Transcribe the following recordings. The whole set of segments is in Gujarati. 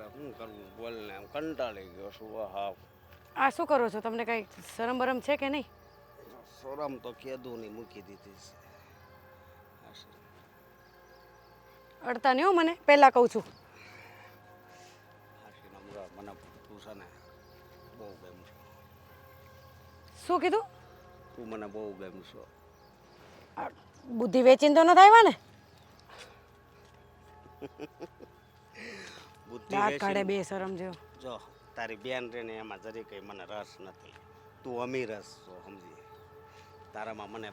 હવે શું કરવું બોલને હું કંટાળી ગયો છું હાવ. આ શું કરો છો? તમને કઈ શરમ બરમ છે કે નહીં? શરમ તો કેદુની મૂકી દીધી છે. અડતા નહીં હો મને, પહેલાં કહું છું. હાશીને મને તું છે ને બહુ ગમ છો. શું કીધું? તું મને બહુ ગમ છો. બુદ્ધિ વેચીને તો નથી આવ્યા ને? બુદ્ધિ દાંત વેચીને- કાઢે બે શરમ જેવો. જો તારી બેન રે ને એમાં જરી કંઈ મને રસ નથી. તું અમીર રસ છો સમજી. તારામાં મને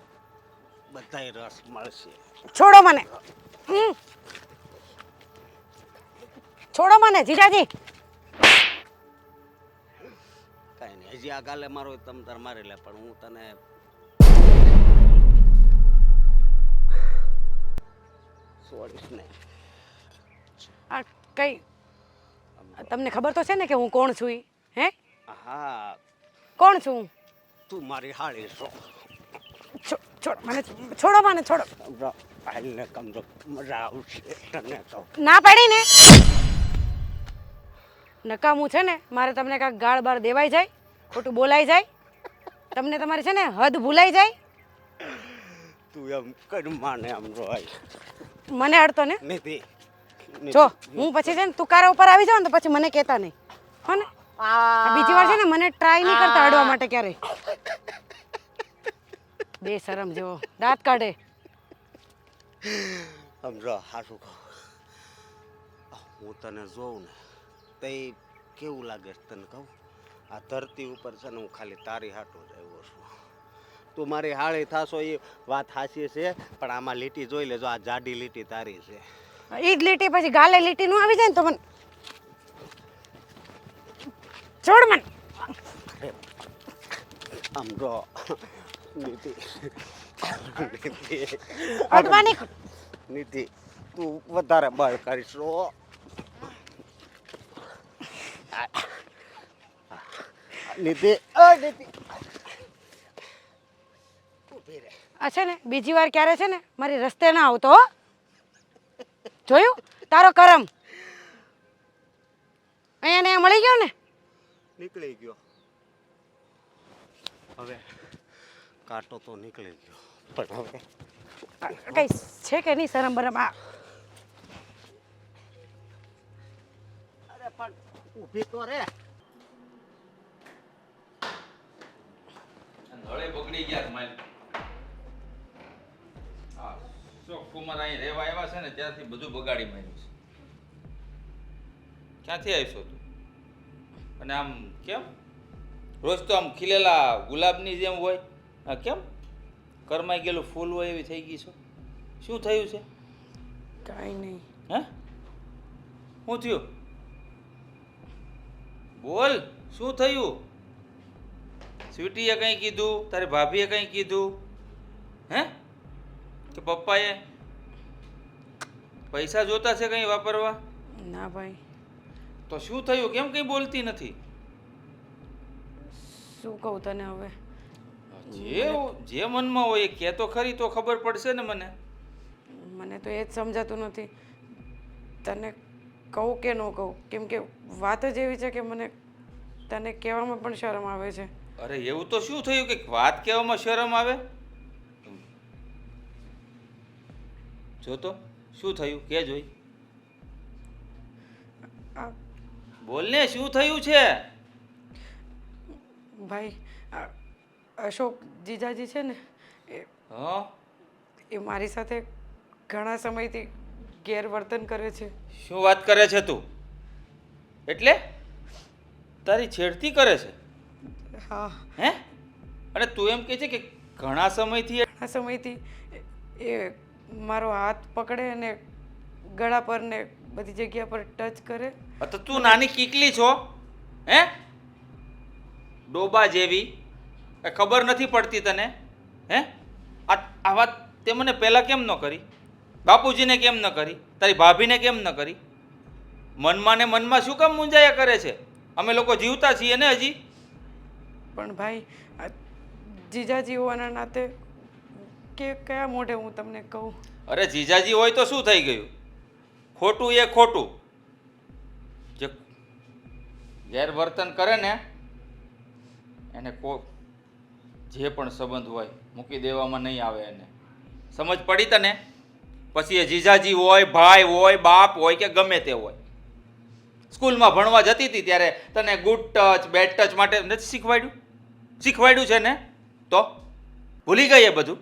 બધાય રસ મળશે. છોડો મને. છોડો મને જીજાજી. કાંઈ નહીં, હજી આ ગાલે મારો તમ તાર મારી લે, પણ હું તને છોડીશ નહીં. આ કઈ તમને ખબર તો છે ને કે હું કોણ છું ઈ? હે હા, કોણ છું હું? તું મારી હાળી છો. છોડો મને, છોડો મને, છોડો. હાલને કમજો મજા આવશે તને કહું. ના પાડી ને. નકામું છે ને, મારે તમને કાંઈક ગાળ બાળ દેવાઈ જાય, ખોટું બોલાઈ જાય, તમને તમારી છે ને હદ ભૂલાઈ જાય. તું એમ કરી માને આમ રોય મને અડતો ને નથી. જો હું પછી છે ને તુકારા ઉપર આવી જાઉં ને તો પછી મને કહેતા નહીં હો ને. આ બીજી વાર છે ને મને ટ્રાય નહીં કરતા અડવા માટે ક્યારેય. બે શરમ જેવો દાંત કાઢે. સમજો હાસું કહું, હું તને જોઉં ને તે કેવું લાગે છે તને કહું. આ ધરતી ઉપર છે ને હું ખાલી તારી હાટું જ આવ્યો છું. તું મારી હાળી થાશો એ વાત હાચી છે, પણ આમાં લીટી જોઈ લેજો, આ જાડી લીટી તારી છે. ઈ જ લીટી પછી ગાલે લીટી નું આવી જાય ને તો મને છોડ મને. આમ જો નીતિ અડવાની નીતિ તું વધારે બળ કરીશ રો. નીતિ નીતિ આ છે ને બીજી વાર ક્યારે છે ને મારી રસ્તે ના આવતો હો. જોયું તારો કરમ અહીંયા ને મળી ગયો ને. નીકળી ગયો, હવે કાંટો તો નીકળી ગયો, પણ હવે કઈ છે કે નહીં શરમ બરમ? આ અરે પણ ઊભી તો રે. ધોળે બગડી ગયા માલ. હા, શોખ કુમાર અહીં રહેવા આવ્યા છે ને ત્યારથી બધું બગાડી માર્યું છે. ક્યાંથી આવીશો તું? અને આમ કેમ રોજ તો આમ ખીલેલા ગુલાબની જેમ હોય, હા કેમ કરમાઈ ગયેલું ફૂલ હોય એવી થઈ ગઈ છો? શું થયું છે? કાંઈ નહીં. હે શું થયું? બોલ, શું થયું? સ્વીટીએ કંઈ કીધું? તારી ભાભીએ કંઈ કીધું? હે કે પપ્પાએ પૈસા જોતા છે કંઈ વાપરવા? ના ભાઈ. તો શું થયું? કેમ કંઈ બોલતી નથી? શું કહું તને હવે? જે મનમાં હોય એ કહે તો ખરી, તો ખબર પડશે ને મને. મને તો એ જ સમજાતું નથી તને કહું કે ન કહું, કેમ કે વાત જ એવી છે કે મને તને કહેવામાં પણ શરમ આવે છે. અરે એવું તો શું થયું કે વાત કહેવામાં શરમ આવે? જો તો શું થયું કે જોઈ. આ બોલને, શું થયું છે? ભાઈ આ અશોક જીજાજી છે ને હા, એ મારી સાથે ઘણા સમયથી ગેરવર્તન કરે છે. શું વાત કરે છે તું? એટલે તારી છેડતી કરે છે? હા, હે? અને તું એમ કહે છે કે ઘણા સમયથી ઘણા સમયથી એ મારો હાથ પકડે અને ગળા પર ને બધી જગ્યા પર ટચ કરે. તો તું નાની કીકલી છો? હે ડોબા જેવી? ખબર નથી પડતી તને? હે આ વાત તે મને પહેલાં કેમ ન કરી? બાપુજીને કેમ ન કરી? તારી ભાભીને કેમ ન કરી? મનમાં ને મનમાં શું કામ મૂંઝાયા કરે છે? અમે લોકો જીવતા છીએ ને હજી. પણ ભાઈ આ જીજાજી હોવાના નાતે કે કયા મોઢે હું તમને કહું? અરે જીજાજી હોય તો શું થઈ ગયું? ખોટું એ ખોટું. જે ગેરવર્તન કરે ને એને જે પણ સંબંધ હોય મૂકી દેવામાં નહીં આવે એને. સમજ પડી તને? પછી એ જીજાજી હોય, ભાઈ હોય, બાપ હોય કે ગમે તે હોય. સ્કૂલમાં ભણવા જતી હતી ત્યારે તને ગુડ ટચ બેડ ટચ માટે નથી શીખવાડ્યું? શીખવાડ્યું છે ને? તો ભૂલી ગઈ એ બધું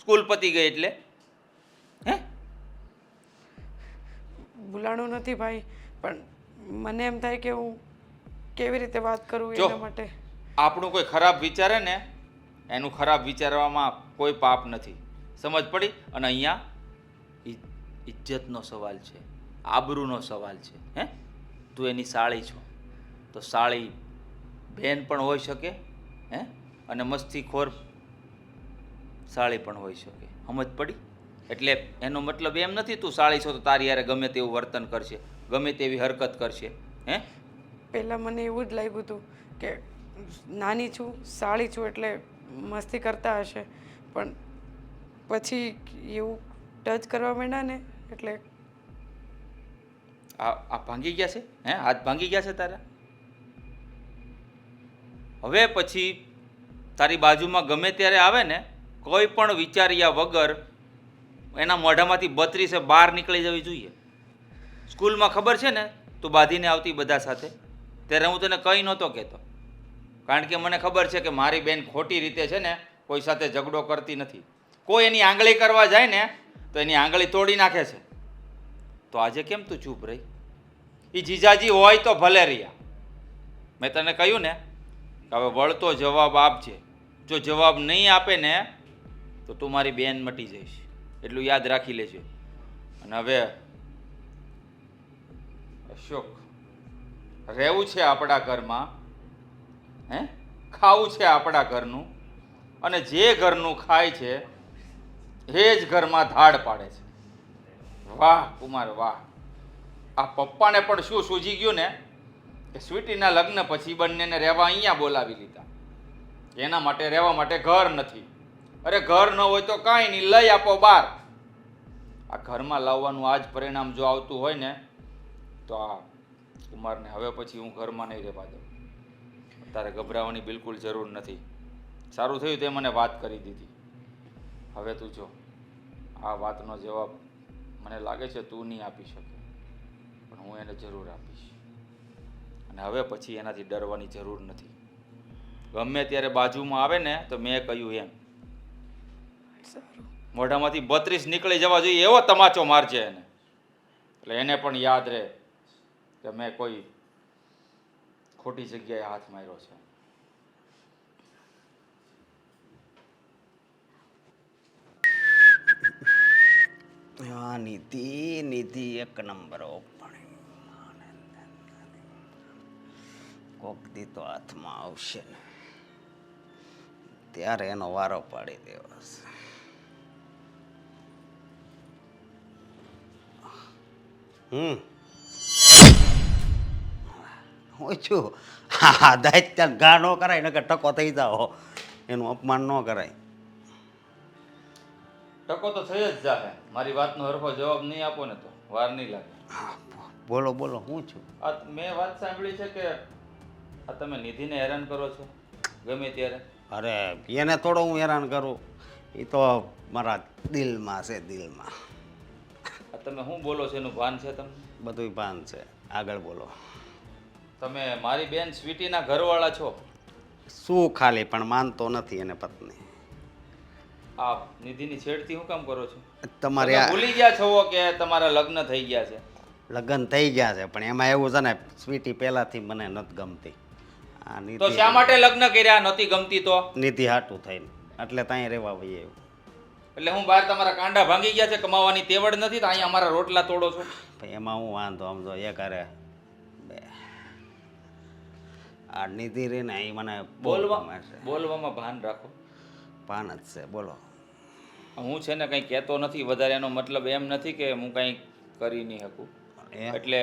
સ્કૂલ પતી ગઈ એટલે? હે? ભૂલાણું નથી ભાઈ, પણ મને એમ થાય કે હું કેવી રીતે વાત કરું જો, એના માટે. આપણું કોઈ ખરાબ વિચારે ને એનું ખરાબ વિચારવામાં કોઈ પાપ નથી. સમજ પડી? અને અહીંયા ઇજ્જતનો સવાલ છે, આબરૂનો સવાલ છે. હે? તું એની સાળી છો તો સાળી બેન પણ હોઈ શકે, હે? અને મસ્તીખોર સાળી પણ હોઈ શકે. સમજ પડી? એટલે એનો મતલબ એમ નથી તું સાળી છો તો તારી યારે ગમે તેવું વર્તન કરશે, ગમે તેવી હરકત કરશે. હે? પહેલાં મને એવું જ લાગ્યું હતું કે નાની છું, સાળી છું એટલે મસ્તી કરતા હશે, પણ પછી એવું ટચ કરવા માંડ્યા ને એટલે આ ભાંગી ગયા છે? હે? હાથ ભાંગી ગયા છે તારા? હવે પછી તારી બાજુમાં ગમે ત્યારે આવે ને કોઈ પણ વિચાર્યા વગર એના મોઢામાંથી 32 બહાર નીકળી જવી જોઈએ. સ્કૂલમાં ખબર છે ને તું બાંધીને આવતી બધા સાથે, ત્યારે હું તને કંઈ નહોતો કહેતો, કારણ કે મને ખબર છે કે મારી બેન ખોટી રીતે છે ને કોઈ સાથે ઝઘડો કરતી નથી. કોઈ એની આંગળી કરવા જાય ને તો એની આંગળી તોડી નાખે છે. તો આજે કેમ તું ચૂપ રહી? એ જીજાજી હોય તો ભલે રહ્યા. મેં તને કહ્યું ને કે હવે વળતો જવાબ આપજે. જો જવાબ નહીં આપે ને તો તું મારી બેન મટી જઈશ, એટલું યાદ રાખી લેજે. અને હવે અશોક, રહેવું છે આપણા ઘરમાં, હે? ખાવું છે આપણા ઘરનું, અને જે ઘરનું ખાય છે એ જ ઘરમાં ધાડ પાડે છે. વાહ કુમાર વાહ! આ પપ્પાને પણ શું સૂજી ગયું ને કે સ્વીટીના લગ્ન પછી બંનેને રહેવા અહીંયા બોલાવી લીધા. એના માટે રહેવા માટે ઘર નથી. અરે ઘર ન હોય તો કાંઈ નહીં, લઈ આપો બહાર. આ ઘરમાં લાવવાનું આ જ પરિણામ જો આવતું હોય ને તો આ કુમારને હવે પછી હું ઘરમાં નહીં રહેવા દઉં. તારે ગભરાવાની બિલકુલ જરૂર નથી. સારું થયું તે મને વાત કરી દીધી. હવે તું જો, આ વાતનો જવાબ મને લાગે છે તું નહીં આપી શકે, પણ હું એને જરૂર આપીશ. અને હવે પછી એનાથી ડરવાની જરૂર નથી. ગમે ત્યારે બાજુમાં આવે ને તો મેં કહ્યું એમ મોઢામાંથી 32 નીકળી જવા જોઈએ એવો તમાચો મારજે એને, એટલે એને પણ યાદ રહે કે મેં કોઈ ખોટી જગ્યાએ હાથ માર્યો છે. હા નિધિ, નિધિ એક નંબર કોક દી તો હાથમાં આવશે ને ત્યારે એનો વારો પાડી દેવાશે. હું છું હા દાયિત્વ ઘા ન કરાય ને કે ટકો થઈ જાઓ, એનું અપમાન ન કરાય. ટકો તો થઈ જ જાહે. મારી વાતનો હરખો જવાબ નહીં આપો ને તો વાર નહીં લાગે. બોલો બોલો, હું છું. આ મેં વાત સાંભળી છે કે આ તમે નિધિને હેરાન કરો છો ગમે ત્યારે. અરે એને થોડો હું હેરાન કરું, એ તો મારા દિલમાં છે, દિલમાં. આ તમે શું બોલો છો એનું ભાન છે તમને? બધુંય ભાન છે. આગળ બોલો. તમે મારી બેન સ્વીટીના ઘરવાળા છો. શું ખાલી પણ માનતો નથી એને પત્ની. આ નિધિની છેડતી શું કામ કરો છો? તમારે તમે ભૂલી ગયા છો કે તમારા લગ્ન થઈ ગયા છે? લગ્ન થઈ ગયા છે પણ એમાં એવું છે ને સ્વીટી પહેલાથી મને નથી ગમતી. આ તો શા માટે લગ્ન કર્યા? નથી ગમતી તો નિધિ હાટું થઈને એટલે ત્યાં રહેવા વઈએ એવું. એટલે હું બહાર તમારા કાંડા ભાંગી ગયા છે, કમાવાની તેવડ નથી તો અહીંયા અમારા રોટલા તોડો છો? ભાઈ એમાં હું વાંધો સમજો એક અરે બે આ નિધિ રે ને એ મને બહુ ગમે છે. બોલવામાં ભાન રાખો. ભાન જ છે. બોલો. હું છે ને કંઈ કહેતો નથી વધારે, એનો મતલબ એમ નથી કે હું કંઈ કરી નહીં શકું. એટલે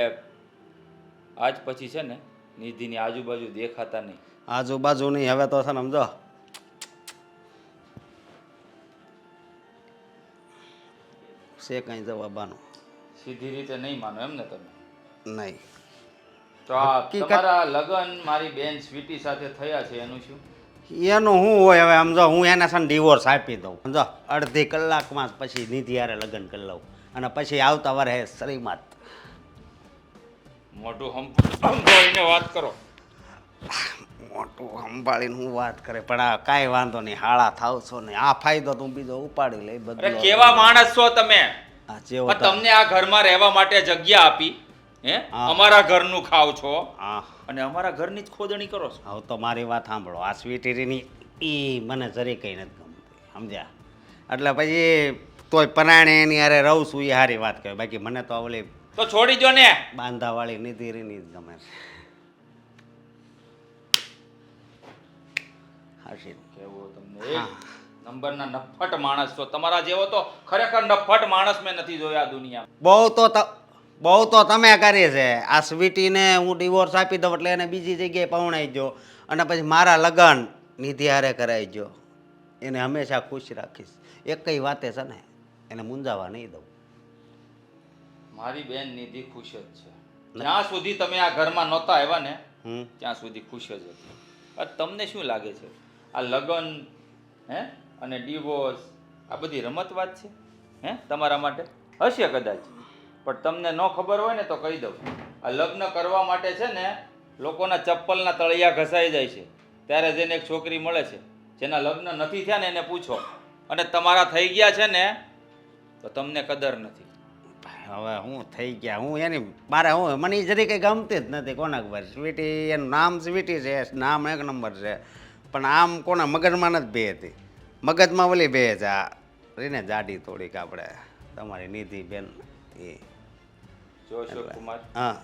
આજ પછી છે ને નિધિની આજુબાજુ દેખાતા નહીં. આજુબાજુ નહીં હવે તો છે ને સમજો છે કંઈ જવાબાનું. સીધી રીતે નહીં માનો એમ ને તમે? નહીં. તો આ હકીકત- તમારા લગ્ન મારી બેન સ્વીટી સાથે થયા છે એનું શું? એનું શું હોય હવે સમજો હું એને છે ને ડિવોર્સ આપી દઉં સમજો અડધી કલાકમાં પછી નિધિ હારે લગ્ન કરી લઉં અને પછી આવતા વર્ષે શ્રીમત. મોઢું સંભાળીને વાત કરો. મોટું સંભાળીને હું વાત કરે પણ આ કાંઈ વાંધો નહીં હાળા થાવ છો ને આ ફાયદો તું બીજો ઉપાડી લઈ અરે બધું. કેવા માણસ છો તમે? આ જેવો આ તમને આ ઘરમાં રહેવા માટે જગ્યા આપી, હે? હા. અમારા ઘરનું ખાવ છો હા અને અમારા ઘરની જ ખોદણી કરો છો. હવે તો મારી વાત સાંભળો આ સ્વીટીની એ મને જરી કંઈ નથી ગમતી સમજ્યા એટલે પછી તોય પરાણે એની હારે રહું છું એ સારી વાત કહેવાય બાકી મને તો ઓલી તો છોડી દો ને. બાંધાવાળી નિધિ રીની જ ગમે છે. હાશી કેવું તમને એક નંબરના નફ્ફટ માણસ છો. તમારા જેવો તો ખરેખર નફ્ફટ માણસ મેં નથી જોયા આ દુનિયામાં. બહુ તો તમે કરી છે આ સ્વીટીને હું ડિવોર્સ આપી દઉં એટલે એને બીજી જગ્યાએ પહોંચાઈ ગયો અને પછી મારા લગ્ન નિધિ હારે કરાવી ગયો એને હંમેશા ખુશ રાખીશ એકઈ વાતે છે ને એને મૂંઝાવા નહીં દઉં. મારી બેન નિધિ ખુશ જ છે. જ્યાં સુધી તમે આ ઘરમાં નહોતા આવ્યા ને હમ ત્યાં સુધી ખુશ જ હતી. આ તમને શું લાગે છે આ લગ્ન હે અને ડિવોર્સ આ બધી રમત વાત છે હે તમારા માટે? હશે કદાચ, પણ તમને ન ખબર હોય ને તો કહી દઉં આ લગ્ન કરવા માટે છે ને લોકોના ચપ્પલના તળિયા ઘસાઈ જાય છે ત્યારે જઈને એક છોકરી મળે છે. જેના લગ્ન નથી થયા ને એને પૂછો અને તમારા થઈ ગયા છે ને તો તમને કદર નથી. હવે હું થઈ ગયા હું એની મારે હું મને એ જરી કંઈ ગમતી જ નથી કોના ખબર સ્વીટી એનું નામ સ્વીટી છે નામ એક નંબર છે પણ આમ કોના મગજમાં નથી બે હતી મગજમાં ઓલી બે છે આ રીને જાડી થોડીક આપણે તમારી નિધિ બેન એ જો અશોક કુમાર હા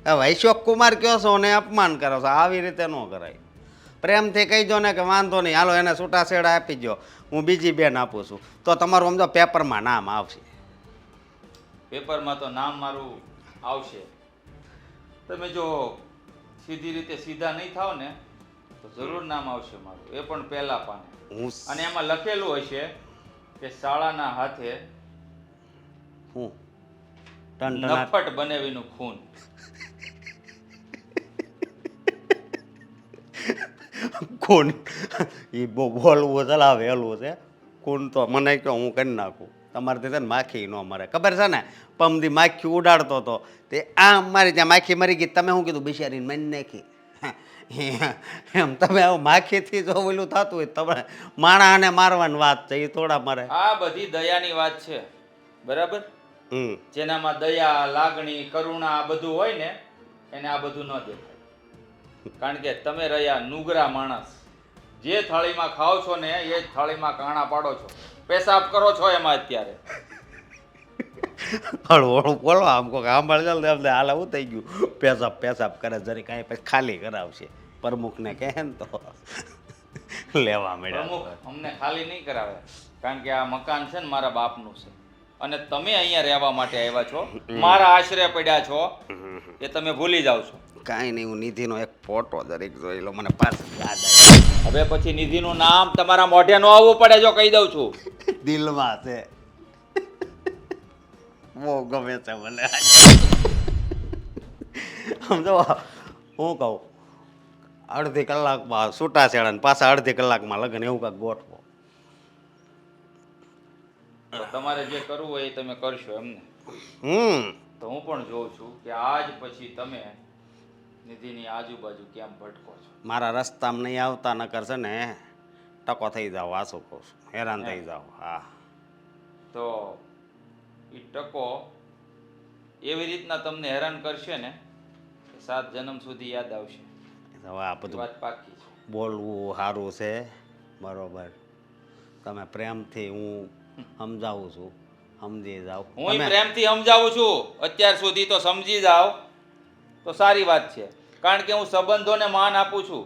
હવે અશોક કુમાર કહો છો ને અપમાન કરો છો આવી રીતે ન કરાય. પ્રેમથી કહી દો ને કે વાંધો નહીં હાલો એને છૂટાછેડા આપી દો હું બીજી બેન આપું છું તો તમારું સમજો પેપરમાં નામ આવશે. પેપરમાં તો નામ મારું આવશે. તમે જો સીધી રીતે સીધા નહીં થાવ ને તો જરૂર નામ આવશે મારું, એ પણ પહેલા પાને. હું અને એમાં લખેલું હશે કે શાળાના હાથે હું ટનટનાટ નફ્ફટ બનેવીનું ખૂન. ખૂન એ બહુ બોલવું ચલાવે એલું છે ખૂન તો મને કહો હું કરી નાખું તમારે છે ને માખી ન મરે ખબર છે ને પમદી માખી ઉડાડતો હતો તે આ મારી ત્યાં માખી મરી ગઈ તમે શું કીધું બિચારીને મરી નાખી એમ તમે આવું માખીથી જો ઓલું થતું હોય તમે માણાને મારવાની વાત છે એ થોડા મારે આ બધી દયાની વાત છે, બરાબર? હમ જેનામાં દયા, લાગણી, કરુણા આ બધું હોય ને એને આ બધું ન દેખાય. કારણ કે તમે રહ્યા નુગરા માણસ. જે થાળીમાં ખાઓ છો ને એ જ થાળીમાં કાણા પાડો છો, પેશાબ કરો છો એમાં અત્યારે. હળવું હળવું બોલો આમ કહો સાંભળ ચાલ એમને હાલ આવું થઈ ગયું પેશાબ કરે જરી કાંઈ પછી ખાલી કરાવશે પ્રમુખને કહે ને તો લેવા મળ્યા. પ્રમુખ અમને ખાલી નહીં કરાવે કારણ કે આ મકાન છે ને મારા બાપનું છે અને તમે અહીંયા રહેવા માટે આવ્યા છો, મારા આશરે પડ્યા છો એ તમે ભૂલી જાવ છો. કાંઈ નહીં હું નિધિનો એક ફોટો દરેક જોઈ લો મને પાછી યાદ આવી હવે પછી નિધિનું નામ તમારા મોઢે ન આવવું પડે જો કહી દઉં છું. દિલમાં છે બહુ ગમે છે મને સમજો હું કહું અડધી કલાકમાં છૂટાછેડા ને પાછા અડધી કલાકમાં લગ્ન એવું કાંઈક ગોઠવો. તો તમારે જે કરવું હોય એ તમે કરશો એમને? તો હું પણ જોઉં છું કે આજ પછી તમે નિધિની આજુબાજુ કેમ ભટકો છો. મારા રસ્તામાં નહીં આવતા નકર છે ને ટકો થઈ જાવ આસું કહું છું હેરાન થઈ જાવ. હા તો એ ટકો એવી રીતના તમને હેરાન કરશે ને કે 7 જન્મ સુધી યાદ આવશે. હવે આ એ બધું વાત પાકી છે. બોલવું સારું છે બરોબર તમે પ્રેમથી હું સમજાવું છું સમજી જાઓ. હું પ્રેમથી સમજાવું છું અત્યાર સુધી તો સમજી જાઓ તો સારી વાત છે કારણ કે હું સંબંધોને માન આપું છું.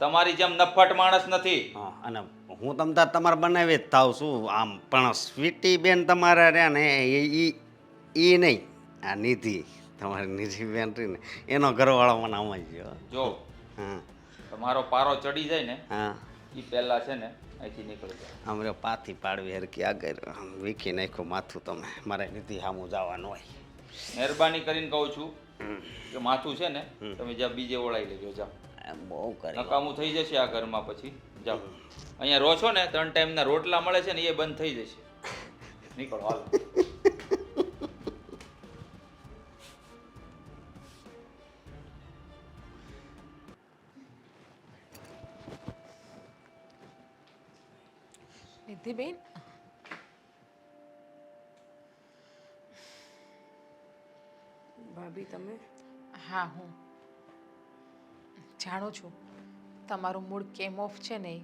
તમારી જેમ નફ્ફટ માણસ નથી. હા અને હું તમ તાર તમારે બનાવી જ થાવ છું આમ પણ સ્વીટી બેન તમારે રહ્યા ને એ નહીં આ નિધિ તમારી નિધિ બેન રહી ને એનો ઘરવાળો મને આમાં ગયો. જો હા તમારો પારો ચડી જાય ને હા એ પહેલા છે ને અહીંથી નીકળી જાય. આમ પાથી પાડવી હરકી આગળ વીખી નાખ્યું માથું તમે મારે નિધિ સામું જવાનું હોય. મહેરબાની કરીને કહું છું કે માથું છે ને તમે જ્યાં બીજે ઓળાઈ લેજો જાઓ. એમ બહુ કરી નકામું થઈ જશે આ ઘરમાં પછી જાઓ. અહીંયા રહો છો ને 3 ટાઈમના રોટલા મળે છે ને એ બંધ થઈ જશે. નીકળો હાલો. નિધિબેન, ભાભી તમે હા હું જાણું છું તમારું મૂડ કેમ ઓફ છે ને એ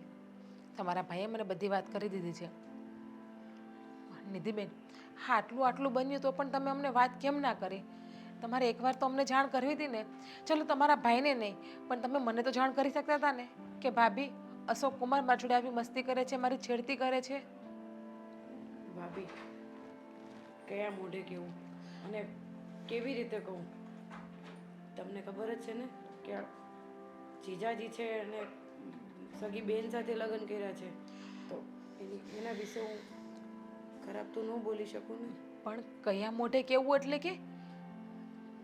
તમારા ભાઈએ મને બધી વાત કરી દીધી છે. નિધિબેન, હા આટલું બન્યું તો પણ તમે અમને વાત કેમ ના કરી? તમારે એકવાર તો અમને જાણ કરવી હતી ને. ચલો તમારા ભાઈને નહીં પણ તમે મને તો જાણ કરી શકતા હતા ને કે ભાભી અશોક કુમાર મારી જોડે આવી મસ્તી કરે છે, મારી છેડતી કરે છે. ભાભી કયા મોઢે કેવું અને કેવી રીતે કહું? તમને ખબર જ છે ને કે આ જીજાજી છે અને સગી બેન સાથે લગ્ન કર્યા છે, તો એના વિશે હું ખરાબ તો ન બોલી શકું ને. પણ કયા મોઢે કેવું એટલે કે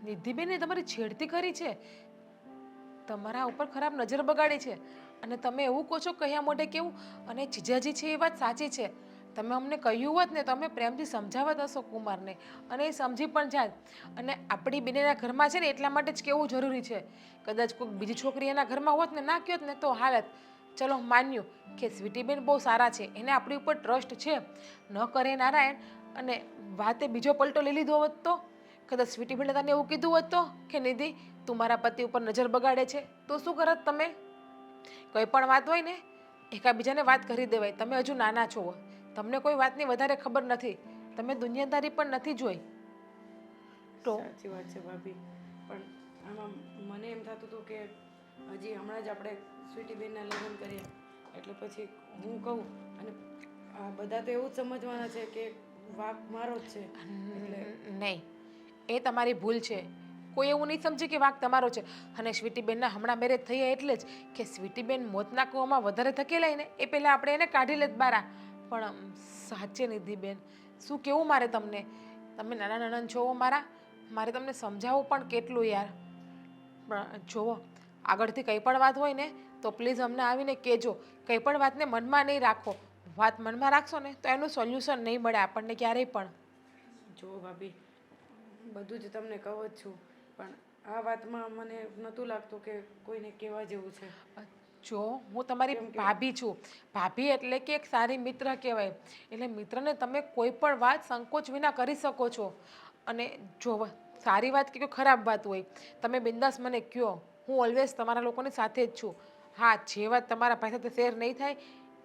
નિધિબેને તમારી છેડતી કરી છે, તમારા ઉપર ખરાબ નજર બગાડી છે અને તમે એવું કહો છો કયા મોઢે કેવું? અને જીજાજી છે એ વાત સાચી છે. તમે અમને કહ્યું હોત ને તો અમે પ્રેમથી સમજાવત અશોક કુમારને અને એ સમજી પણ જાત. અને આપણી બેનના ઘરમાં છે ને એટલા માટે જ કેવું જરૂરી છે. કદાચ કોઈક બીજી છોકરી એના ઘરમાં હોત ને ના કહ્યોત ને તો હાલત. ચલો માન્યું કે સ્વીટીબેન બહુ સારા છે, એને આપણી ઉપર ટ્રસ્ટ છે, ન કરે નારાયણ અને વાતે બીજો પલટો લઈ લીધો હોત તો કદાચ સ્વીટીબેને તને એવું કીધું હોત તો કે નિધિ તું મારા પતિ ઉપર નજર બગાડે છે તો શું કરત તમે? કંઈ પણ વાત હોય ને એકાબીજાને વાત કરી દેવાય. તમે હજુ નાના છો, તમને કોઈ વાતની વધારે ખબર નથી, તમે દુનિયાદારી પણ નથી જોઈ. તો સાચી વાત છે ભાભી, પણ આમાં મને એમ થતું હતું કે હજી હમણાં જ આપણે સ્વીટીબેનના લગ્ન કર્યા એટલે પછી હું કહું અને આ બધા તો એવું જ સમજવાના છે કે વાંક મારો જ છે. એટલે નહીં, એ તમારી ભૂલ છે. કોઈ એવું નહીં સમજે કે વાંક તમારો છે. અને સ્વીટીબેનના હમણાં મેરેજ થયા એટલે જ કે સ્વીટીબેન મોતના કૂવામાં વધારે ધકેલાય ને એ પહેલાં આપણે એને કાઢી લેત બારા. પણ સાચે નિધિબેન શું કેવું મારે તમને? તમે નાના નાના છો મારે તમને સમજાવવું પણ કેટલું યાર. પણ જુઓ આગળથી કંઈ પણ વાત હોય ને તો પ્લીઝ અમને આવીને કહેજો. કંઈ પણ વાતને મનમાં નહીં રાખો. વાત મનમાં રાખશો ને તો એનું સોલ્યુશન નહીં મળે આપણને ક્યારેય પણ. જો ભાભી બધું જ તમને કહું જ છું પણ આ વાતમાં મને નહોતું લાગતું કે કોઈને કહેવા જેવું છે. જો હું તમારી ભાભી છું, ભાભી એટલે કે એક સારી મિત્ર કહેવાય. એટલે મિત્રને તમે કોઈ પણ વાત સંકોચ વિના કરી શકો છો. અને જો સારી વાત કે ખરાબ વાત હોય તમે બિંદાસ મને કહો, હું ઓલવેઝ તમારા લોકોની સાથે જ છું. હા, જે વાત તમારા ભાઈ સાથે શેર નહીં થાય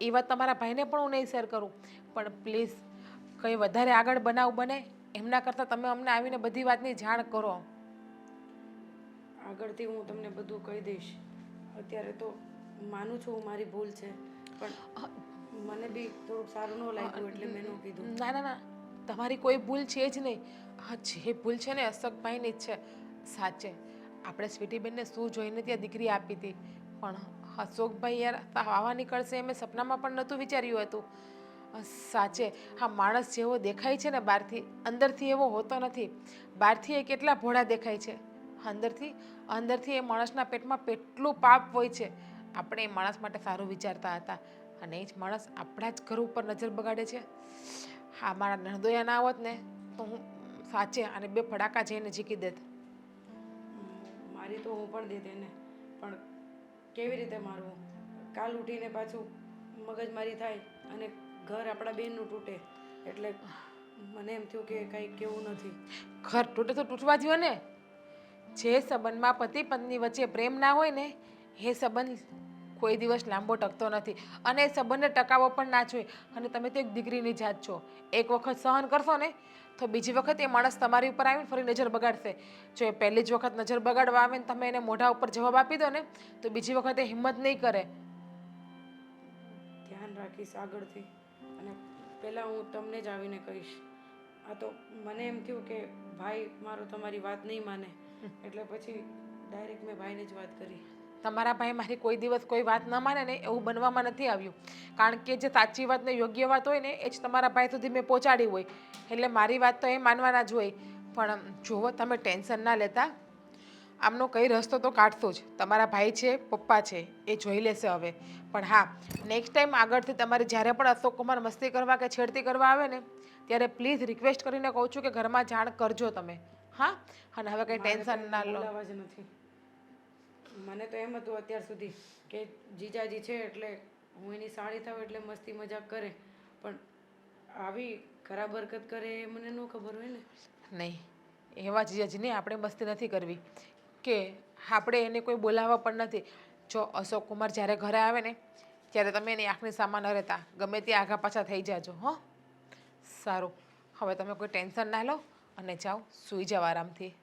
એ વાત તમારા ભાઈને પણ હું નહીં શેર કરું. પણ પ્લીઝ કંઈ વધારે આગળ બનાવ બને એમના કરતાં તમે અમને આવીને બધી વાતની જાણ કરો. આગળથી હું તમને બધું કહી દઈશ. અત્યારે તો માનું છું મારી ભૂલ છે પણ મને બી થોડુંક સારું ન લાગ્યું એટલે મેં ન કીધું. ના ના ના, તમારી કોઈ ભૂલ છે જ નહીં. હા, જે ભૂલ છે ને અશોકભાઈની જ છે. સાચે આપણે સ્વીટીબેનને શું જોઈને ત્યાં દીકરી આપી હતી પણ અશોકભાઈ યાર આવા નીકળશે એમ સપનામાં પણ નહોતું વિચાર્યું હતું. સાચે હા, માણસ જેવો દેખાય છે ને બહારથી અંદરથી એવો હોતો નથી. બહારથી એ કેટલા ભોળા દેખાય છે, અંદરથી એ માણસના પેટમાં કેટલું પાપ હોય છે. આપણે એ માણસ માટે સારું વિચારતા હતા અને એ જ માણસ આપણા જ ઘર ઉપર નજર બગાડે છે. હા, મારા નણદોયા ના હોત ને તો હું સાચે અને 2 ફડાકા જઈને ઝીકી દેત. મારી તો હું પણ દીધી ને પણ કેવી રીતે મારવું? કાલ ઉઠીને પાછું મગજમારી થાય અને ઘર આપણા બેનનું તૂટે એટલે મને એમ થયું કે કંઈ કેવું નથી. ઘર તૂટે તો તૂટવા દ્યો ને. જે સંબંધમાં પતિ પત્ની વચ્ચે પ્રેમ ના હોય ને એ સંબંધ કોઈ દિવસ લાંબો ટકતો નથી અને એ સંબંધને ટકાવવો પણ ના જોઈએ. અને તમે તો એક દીકરીની જાત છો, એક વખત સહન કરશો ને તો બીજી વખત એ માણસ તમારી ઉપર આવીને ફરી નજર બગાડશે. જો એ પહેલી જ વખત નજર બગાડવા આવે ને તમે એને મોઢા ઉપર જવાબ આપી દો ને તો બીજી વખત એ હિંમત નહીં કરે. ધ્યાન રાખીશ આગળથી અને પહેલાં હું તમને જ આવીને કહીશ. આ તો મને એમ થયું કે ભાઈ મારો તમારી વાત નહીં માને એટલે પછી ડાયરેક્ટ મેં ભાઈને જ વાત કરી. તમારા ભાઈ મારી કોઈ દિવસ કોઈ વાત ન માને ને એવું બનવામાં નથી આવ્યું. કારણ કે જે સાચી વાત ને યોગ્ય વાત હોય ને એ જ તમારા ભાઈ સુધી મેં પહોંચાડી હોય એટલે મારી વાત તો એ માનવાના જ હોય. પણ જુઓ તમે ટેન્શન ના લેતા, આમનો કઈ રસ્તો તો કાઢતો જ. તમારા ભાઈ છે, પપ્પા છે, એ જોઈ લેશે હવે. પણ હા, નેક્સ્ટ ટાઈમ આગળથી તમારે જ્યારે પણ અશોક કુમાર મસ્તી કરવા કે છેડતી કરવા આવે ને ત્યારે પ્લીઝ રિક્વેસ્ટ કરીને કહું છું કે ઘરમાં જાણ કરજો તમે. હા, અને હવે કંઈ ટેન્શન ના લો. બોલાવા જ નથી. મને તો એમ હતું અત્યાર સુધી કે જીજાજી છે એટલે હું એની સાળી થાવ એટલે મસ્તી મજાક કરે, પણ આવી ખરાબ હરકત કરે એ મને ન ખબર હોય ને. નહીં, એવા જીજાજીને આપણે મસ્તી નથી કરવી કે આપણે એને કોઈ બોલાવવા પણ નથી. જો અશોક કુમાર જ્યારે ઘરે આવે ને ત્યારે તમે એની આંખની સામા ન રહેતા, ગમે તે આઘા પાછા થઈ જાજો. હો, સારું. હવે તમે કોઈ ટેન્શન ના લો અને જાઓ સૂઈ જાઓ આરામથી.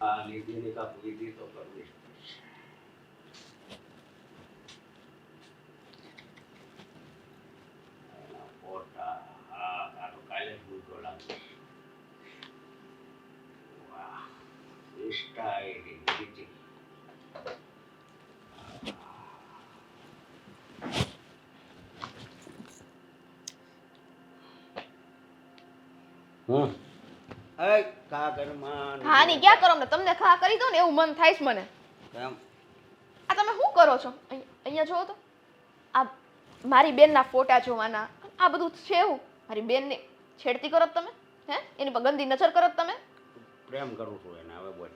આ લીધીની કાપ લીધી તો કરવી જ પડશે. એના ફોટા આ તો કાલે જ મૂક્યો લાગે. વાહ, ઇન્સ્ટા આઈડી લીધી. એ કાગળમાં હા ની ક્યાં કરો ને તમને ખા કરી દો ને એવું મન થાય છે મને. કેમ? આ તમે શું કરો છો? અહીંયા જોવો તો આ મારી બેનના ફોટા જોવાના, આ બધું છે એવું? મારી બેનને છેડતી કરો છો તમે? હે, એની પર ગંદી નજર કરો છો તમે? પ્રેમ કરું છું એને, હવે બોલ.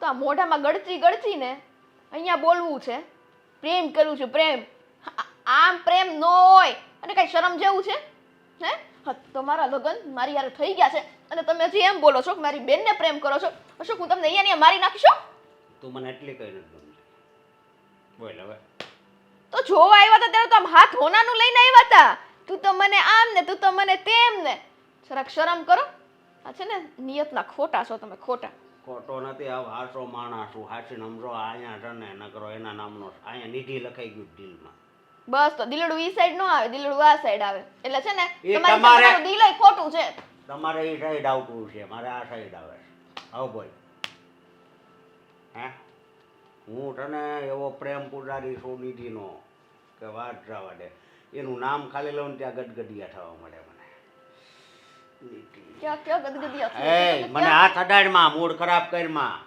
તો આ મોઢામાં ગળચી ગળચી ને અહીંયા બોલવું છે પ્રેમ કરું છું પ્રેમ. આમ પ્રેમ ન હોય. અને કઈ શરમ જેવું છે? હે, તમારા લગ્ન મારી યાર થઈ ગયા છે અને તમે હજી એમ બોલો છો કે મારી બેનને પ્રેમ કરો છો? અશોક, હું તમને અહીંયા મારી નાખીશો? તું મને એટલી કઈ નથી ગમતી. બોલ હવે. તો જોવા આવ્યા હતા ત્યારે તો આમ હાથ હોનાનું લઈને આવ્યા હતા. તું તો મને આમ ને તું તો મને તેમ ને. જરાક શરમ કરો. આ છે ને નિયતના ખોટા છો તમે, ખોટા. ખોટો નથી, આવ હાસો માણસ છું. હાસી સમજો અહીંયા જને ન કરો એના નામનો. અહીંયા નિધિ લખાઈ ગયું દિલમાં. બસ તો દિલડું ઈ સાઈડ નો આવે, દિલડું આ સાઈડ આવે. એટલે છે ને એ તમારું દિલ ખોટું છે. તમારે એ સાઈડ આવતું છે, મારે આ સાઈડ આવે છે. આવ બોલ. હે, હું તને એવો પ્રેમ પૂજારી છું નિધિનો કે વાત જવા દે. એનું નામ ખાલી લઉં ત્યાં ગદગદિયા થવા મળે મને. નિધિ. ક્યાં ક્યાં ગદગદિયા થઈ એ છે? મને હાથ અડાડમાં, મૂડ ખરાબ કરમાં.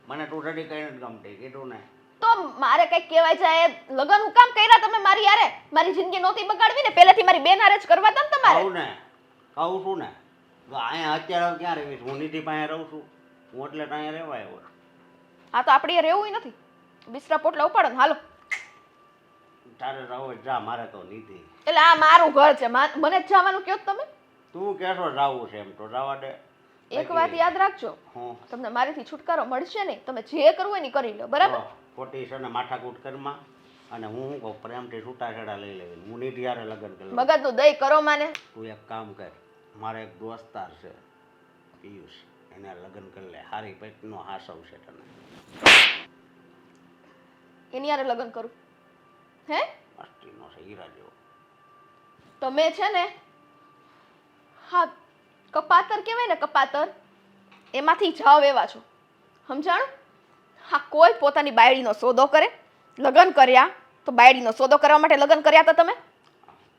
મને તું સડી કઈ નથી ગમતી, કીધું ને. તો મારે કઈ કહેવાય જાય? લગન હું કામ કર્યા તમે મારી યારે? મારી જિંદગી નહોતી બગાડવી ને, પહેલેથી મારી બેન હારે જ કરવા હતા ને તમારે. કહું ને, કહું છું ને. તો અહીંયા અત્યારે ક્યાં રહીશ? હું નિધિ પાસે રહું છું. હું એટલે અહીંયા રહેવાય આવ્યો. હા તો આપણે રહેવું નથી. બિસ્તરા પોટલા ઉપાડો ને હાલો. તારે રહો જા, મારે તો નિધિ. એટલે આ મારું ઘર છે, મને જ જવાનું કહો તમે. તું કહેશો જાવું છે એમ તો જવા દે. એક વાત યાદ રાખજો, હું તમને મારીથી છુટકારો મળશે નહીં. તમે જે કરવું હોય ને કરી લો, બરાબર? ખોટી છે ને માથાકૂટ કરમાં. અને હું શું કહું, પ્રેમથી છૂટાછેડા લઈ લેવી. હું નિધિ હારે લગ્ન કરી લઉં. મગજનું દહીં કરો માને. તું એક કામ કર, મારે એક દોસ્તાર છે પિયુષ, એને લગ્ન કરી લે. હારી પેટનો હાસવ છે તને. એની હારે લગ્ન કરું? હે, મસ્તીનો છે, હીરા જેવો. તમે છે ને હા કપાતર કહેવાય ને, કપાતર એમાંથી જાવ એવા છો, સમજાણું? હા, કોઈ પોતાની બાયડીનો સોદો કરે, લગ્ન કર્યા તો બાયડીનો સોદો કરવા માટે લગ્ન કર્યા હતા તમે.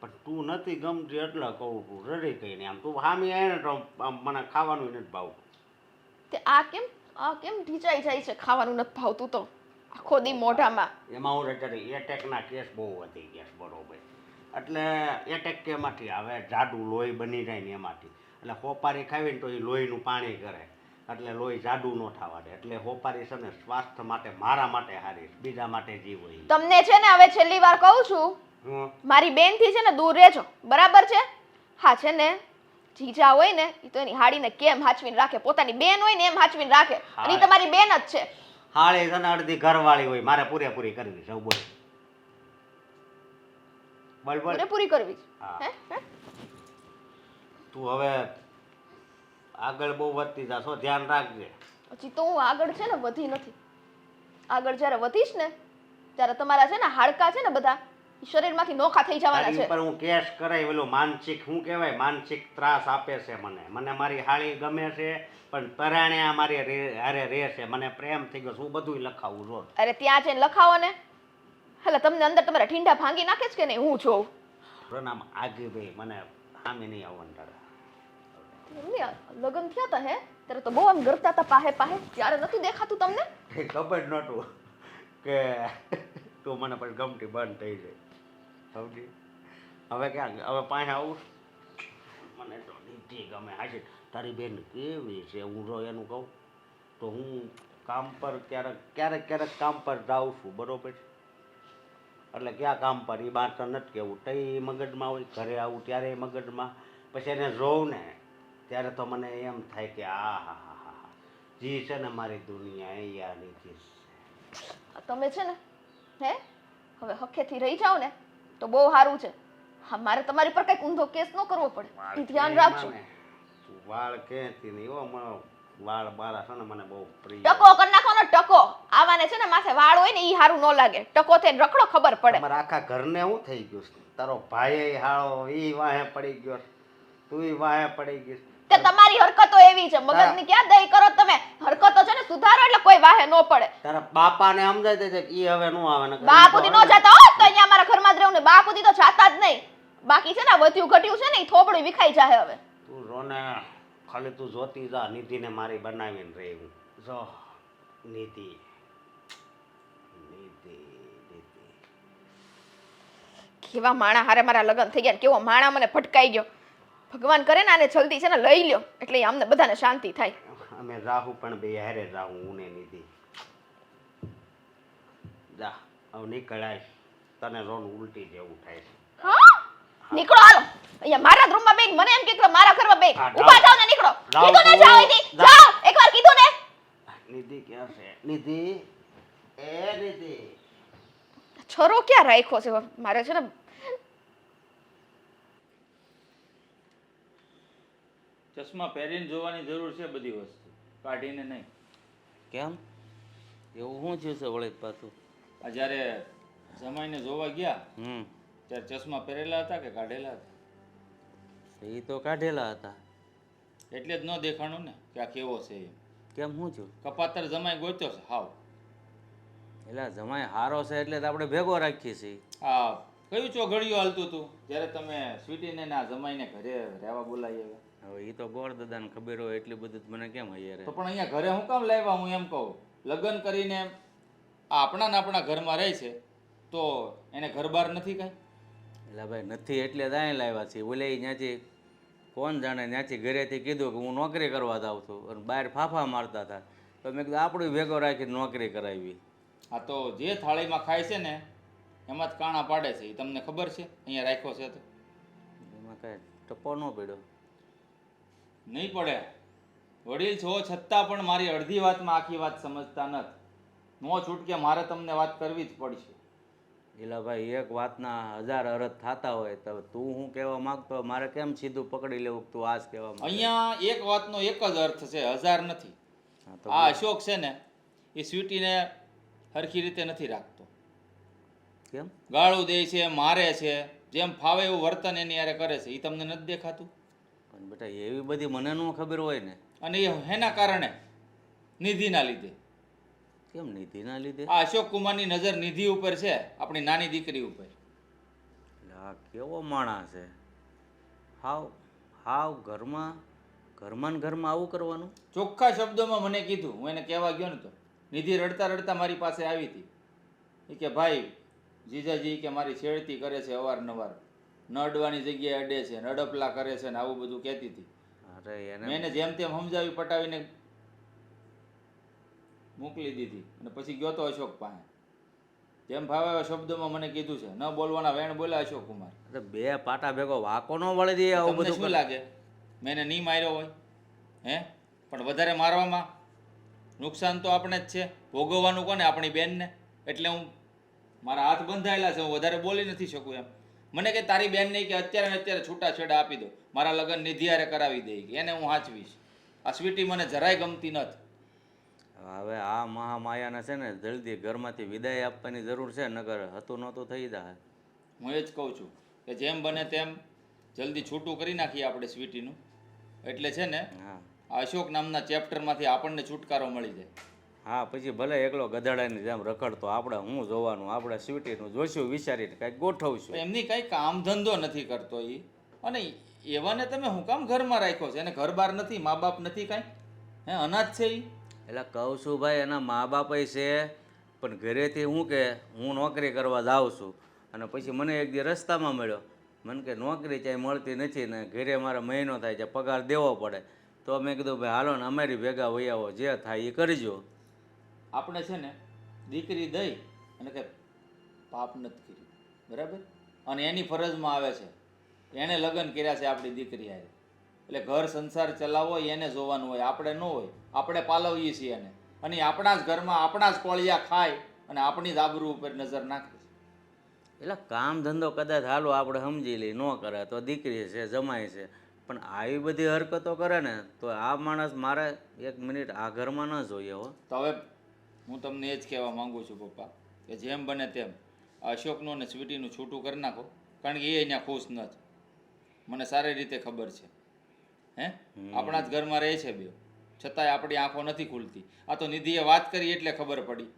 પણ તું નથી ગમતી એટલે કહું છું. રડી કહીને આમ તું હામી આવે ને તો આમ મને ખાવાનું નથી ભાવતું. તે આ કેમ ઢીચાઈ જાય છે? ખાવાનું નથી ભાવતું તો આખો દી મોઢામાં. એમાં હું અત્યારે એટેકના કેસ બહુ વધી ગયા છે, બરોબર. એટલે એટેક કેમાંથી આવે? જાડુ લોહી બની જાય ને એમાંથી. એટલે હોપારી ખાવીને તો એ લોહીનું પાણી કરે, એટલે લોહી જાડુ ન થવા દે. એટલે હોપારી છે ને સ્વાસ્થ્ય માટે, મારા માટે સારી, બીજા માટે જીવ હોય. તમને છે ને હવે છેલ્લી વાર કહું છું, મારી બેનથી છે ને દૂર રહેજો, બરાબર છે? હા, છે ને જીજા હોય ને એ તો એની હાડીને કેમ હાચવીને રાખે, પોતાની બેન હોય ને એમ હાચવીને રાખે. અને એ તમારી બેન જ છે. હાળી છે ને અડધી ઘરવાળી હોય, મારે પૂરેપૂરી કરવી છે. બોલ બોલ બોલ. પૂરી કરવી હા. હે? તું હવે આગળ બહુ વધતી જાશો, ધ્યાન રાખજે. હજી તો હું આગળ છે ને વધી નથી. આગળ જ્યારે વધીશ ને ત્યારે તમારા છે ને હાડકા છે ને બધા શરીરમાંથી નોખા થઈ જવાના તારી છે. ઉપર હું કેસ કરાય. પેલું માનસિક શું કહેવાય, માનસિક ત્રાસ આપે છે મને મારી હાળી ગમે છે પણ પરાણે આ મારી હારે રહે છે, મને પ્રેમ થઈ ગયો. શું બધું લખાવું જો. અરે ત્યાં જઈને લખાવો ને. એટલે તમને અંદર તમારા ઠીંડા ભાંગી નાખે છે કે નહીં હું જોઉં. નામ આગી ભાઈ મને આમે નહીં આવવાનું તારે. એમની આ લગ્ન થયા તા હે ત્યારે તો બહુ આમ ગરતા હતા પાહે પાહે, ત્યારે નતું દેખાતું તમને? એ ખબર જ નહોતું કે તું મને પછી ગમતી બંધ થઈ જાય. સમજી? હવે ક્યાં હવે પાસે આવું? મને તો નીતિ ગમે. આજે તારી બેન કેવી છે હું જો એનું કહું તો હું કામ પર ક્યારેક કામ પર જાઉં છું, બરોબર છે? એટલે ક્યાં કામ પર એ બાર તો નથી કહેવું, તઈ મગજમાં હોય, ઘરે આવું ત્યારે મગજમાં, પછી એને જોઉં ને ત્યારે તો મને એમ થાય કે આ હા હા હા હા જી છે ને મારી દુનિયા એ યાની ચીજ છે. આ તમે છે ને હે હવે હખેથી રહી જાઓ ને તો બહુ સારું છે. હા, મારે તમારી પર કઈક ઊંધો કેસ ન કરવો પડે, એ ધ્યાન રાખજો. વાળ ક્યાંથી નહીં હો, વાળ મારા છે ને મને બહુ પ્રિય. ટકો કરી નાખો ને ટકો. આવાને છે ને માથે વાળ હોય ને ઈ સારું ન લાગે. ટકો થઈને રખડો ખબર પડે. તમારા આખા ઘરને શું થઈ ગયું છે? તારો ભાઈ હાળો ઈ વાહે પડી ગયો, તું વાહે પડી ગઈ. કે તમારી હરકતો એવી છે, મગજની ક્યાં દઈ કરો તમે? હરકતો છે ને સુધારો એટલે કોઈ વાહે ન પડે. તારા બાપાને સમજાય દે છે કે ઈ હવે નો આવે ને. બાપુજી નો જતા હોય તો અહીંયા અમારા ઘરમાં જ રહેવું ને. બાપુજી તો જાતા જ નહીં. બાકી છે ને આ વધ્યું ઘટ્યું છે ને ઈ થોબડું વિખાઈ જાય હવે. તું રોને ખાલી તું જોતી જા. નિધિને મારી બનાવીને રહી હું જો. નિધિ નિધિ નિધિ કેવા માણા હારે મારા લગ્ન થઈ ગયા ને કેવો માણા મને ફટકાઈ ગયો. ભગવાન કરે ને આને જલ્દી છે ને લઈ લ્યો એટલે અમને બધાને શાંતિ થાય. અમે રાહુ પણ બે હારે રાહુ હું ને નિધિ. જા હવે નીકળાય, તને રોન ઉલટી જેવું થાય છે. હા નીકળો હાલો. અહીંયા મારા જ રૂમમાં બેન મને એમ કે મારા ઘરમાં બેન ઊભા થાવ ને નીકળો. કીધું ને જાઓ અહીંથી. જાઓ એકવાર કીધું ને. નિધિ ક્યાં છે? નિધિ એ નિધિ છરો ક્યાં રાખ્યો છે? મારે છે ને ચશ્મા પહેરીને જોવાની જરૂર છે બધી વસ્તુ, કાઢીને નહીં. કેમ એવું શું થયું છે વળી પાછું? આ જ્યારે જમાઈને જોવા ગયા હમ ત્યારે ચશ્મા પહેરેલા હતા કે કાઢેલા હતા? એ તો કાઢેલા હતા. એટલે જ ન દેખાણું ને કે આ કેવો છે એમ. કેમ શું થયું? કપાતર જમાઈ ગોત્યો છે હાવ. એટલે જમાઈ હારો છે એટલે તો આપણે ભેગો રાખીએ છીએ. આ કયું ચોઘડિયું હાલતું હતું જ્યારે તમે સ્વીટીને ના જમાઈને ઘરે રહેવા બોલાવી આવ્યા? હવે એ તો ગોળ દાદાને ખબર હોય એટલું બધું તો મને કેમ હૈયારે. તો પણ અહીંયા ઘરે હું કામ લાવ્યા? હું એમ કહું લગ્ન કરીને આ આપણા ને આપણા ઘરમાં રહે છે તો એને ઘર બહાર નથી કાંઈ? એટલે ભાઈ નથી એટલે જ અહીં લાવ્યા છીએ. ઓલે ત્યાંથી કોણ જાણે ત્યાંથી ઘરેથી કીધું કે હું નોકરી કરવા જાઉં છું અને બહાર ફાફા મારતા હતા તો મેં કીધું આપણું ભેગો રાખીને નોકરી કરાવી. આ તો જે થાળીમાં ખાય છે ને એમાં જ કાણા પાડે છે. એ તમને ખબર છે? અહીંયા રાખ્યો છે તો એમાં કાંઈ ટપ્પો ન પડ્યો. નહીં પડે. વડીલ છો છતાં પણ મારી અડધી વાતમાં આખી વાત સમજતા નથી. નો છૂટકે મારે તમને વાત કરવી જ પડશે. એટલે ભાઈ એક વાતના 1000 અર્થ થતા હોય તો તું હું કહેવા માંગતો મારે કેમ સીધું પકડી લેવું કે તું આ જ કહેવા માંગ? અહીંયા એક વાતનો એક જ અર્થ છે, 1000 નથી. હા તો આ અશોક છે ને એ સ્વીટીને સરખી રીતે નથી રાખતો. કેમ? ગાળું દે છે, મારે છે, જેમ ફાવે એવું વર્તન એની યારે કરે છે. એ તમને નથી દેખાતું? પણ બેટા એવી બધી મને ન ખબર હોય ને. અને એ એના કારણે નિધિના લીધે. કેમ નિધિના લીધે? આ અશોક કુમારની નજર નિધિ ઉપર છે, આપણી નાની દીકરી ઉપર. એટલે આ કેવો માણસ છે? હાવ હાવ ઘરમાં ને ઘરમાં આવું કરવાનું? ચોખ્ખા શબ્દોમાં મને કીધું. હું એને કહેવા ગયો ને તો નિધિ રડતા રડતા મારી પાસે આવી હતી. એ કે ભાઈ જીજાજી કે મારી છેડતી કરે છે અવારનવાર, ન અડવાની જગ્યાએ અડે છે, નડપલા કરે છે ને આવું બધું કહેતી હતી. અરે એને મેં એને જેમ તેમ સમજાવી પટાવીને મોકલી દીધી અને પછી ગયો તો અશોક પાસે. જેમ ભાવે એવા શબ્દોમાં મને કીધું છે. ન બોલવાના વેણ બોલ્યા અશોક કુમાર. અરે બે પાટા ભેગો વાકો ન વળી દે આવું તમને બધું શું કરે? લાગે મેં એને નહીં માર્યો હોય? હે પણ વધારે મારવામાં નુકસાન તો આપણે જ છે. ભોગવવાનું કોને? આપણી બેનને. એટલે હું મારા હાથ બંધાયેલા છે, હું વધારે બોલી નથી શકું એમ. મને કે તારી બેન નહીં કે અત્યારે ને અત્યારે છૂટાછેડા આપી દો, મારા લગ્ન નિધિ હારે કરાવી દે, એને હું હાચવીશ. આ સ્વીટી મને જરાય ગમતી નથી. હવે આ મહામાયાને છે ને જલ્દી ઘરમાંથી વિદાય આપવાની જરૂર છે, નગર હતું નહોતું થઈ જાય. હું એ જ કહું છું કે જેમ બને તેમ જલ્દી છૂટું કરી નાખીએ આપણે સ્વીટીનું. એટલે છે ને હા આ અશોક નામના ચેપ્ટરમાંથી આપણને છુટકારો મળી જાય. હા પછી ભલે એકલો ગધેડાની જેમ રખડતો, આપણે હું જોવાનું? આપણે સ્વીટીનું જોઈશું, વિચારીને કાંઈક ગોઠવશું. એમની કાંઈ કામ ધંધો નથી કરતો એ. અને એવાને તમે હું કામ ઘરમાં રાખ્યો છે? એને ઘર બાર નથી, મા બાપ નથી કાંઈ? હે, અનાથ છે ઈ? એટલે કહું છું ભાઈ, એના મા બાપય છે, પણ ઘરેથી હું કે હું નોકરી કરવા જાઉં છું, અને પછી મને એક દી રસ્તામાં મળ્યો. મને કે નોકરી ક્યાંય મળતી નથી ને ઘરે મારે મહિનો થાય છે, પગાર દેવો પડે. તો મેં કીધું ભાઈ હાલો ને અમારી ભેગા વહી આવો, જે થાય એ કરજો. આપણે છે ને દીકરી દઈ અને કે પાપ નથી કર્યું, બરાબર? અને એની ફરજમાં આવે છે, એણે લગ્ન કર્યા છે આપણી દીકરી હારે, એટલે ઘર સંસાર ચલાવવો એને જોવાનું હોય, આપણે ન હોય. આપણે પાલવીએ છીએ એને, અને ઈ આપણા જ ઘરમાં આપણા જ કોળિયા ખાય અને આપણી જ આબરૂ ઉપર નજર નાખે છે. એટલે કામ ધંધો કદાચ હાલો આપણે સમજી લઈ, ન કરે તો દીકરી છે, જમાય છે, પણ આવી બધી હરકતો કરે ને તો આ માણસ મારે 1 મિનિટ આ ઘરમાં ન જોઈએ હો. તો હવે હું તમને એ જ કહેવા માંગુ છું પપ્પા, કે જેમ બને તેમ આ અશોકનું અને સ્વીટીનું છૂટું કરી નાખો, કારણ કે એ અહીંયા ખુશ નથી, મને સારી રીતે ખબર છે. હે, આપણા જ ઘરમાં રહે છે બે, છતાંય આપણી આંખો નથી ખુલતી. આ તો નિધિએ વાત કરી એટલે ખબર પડી.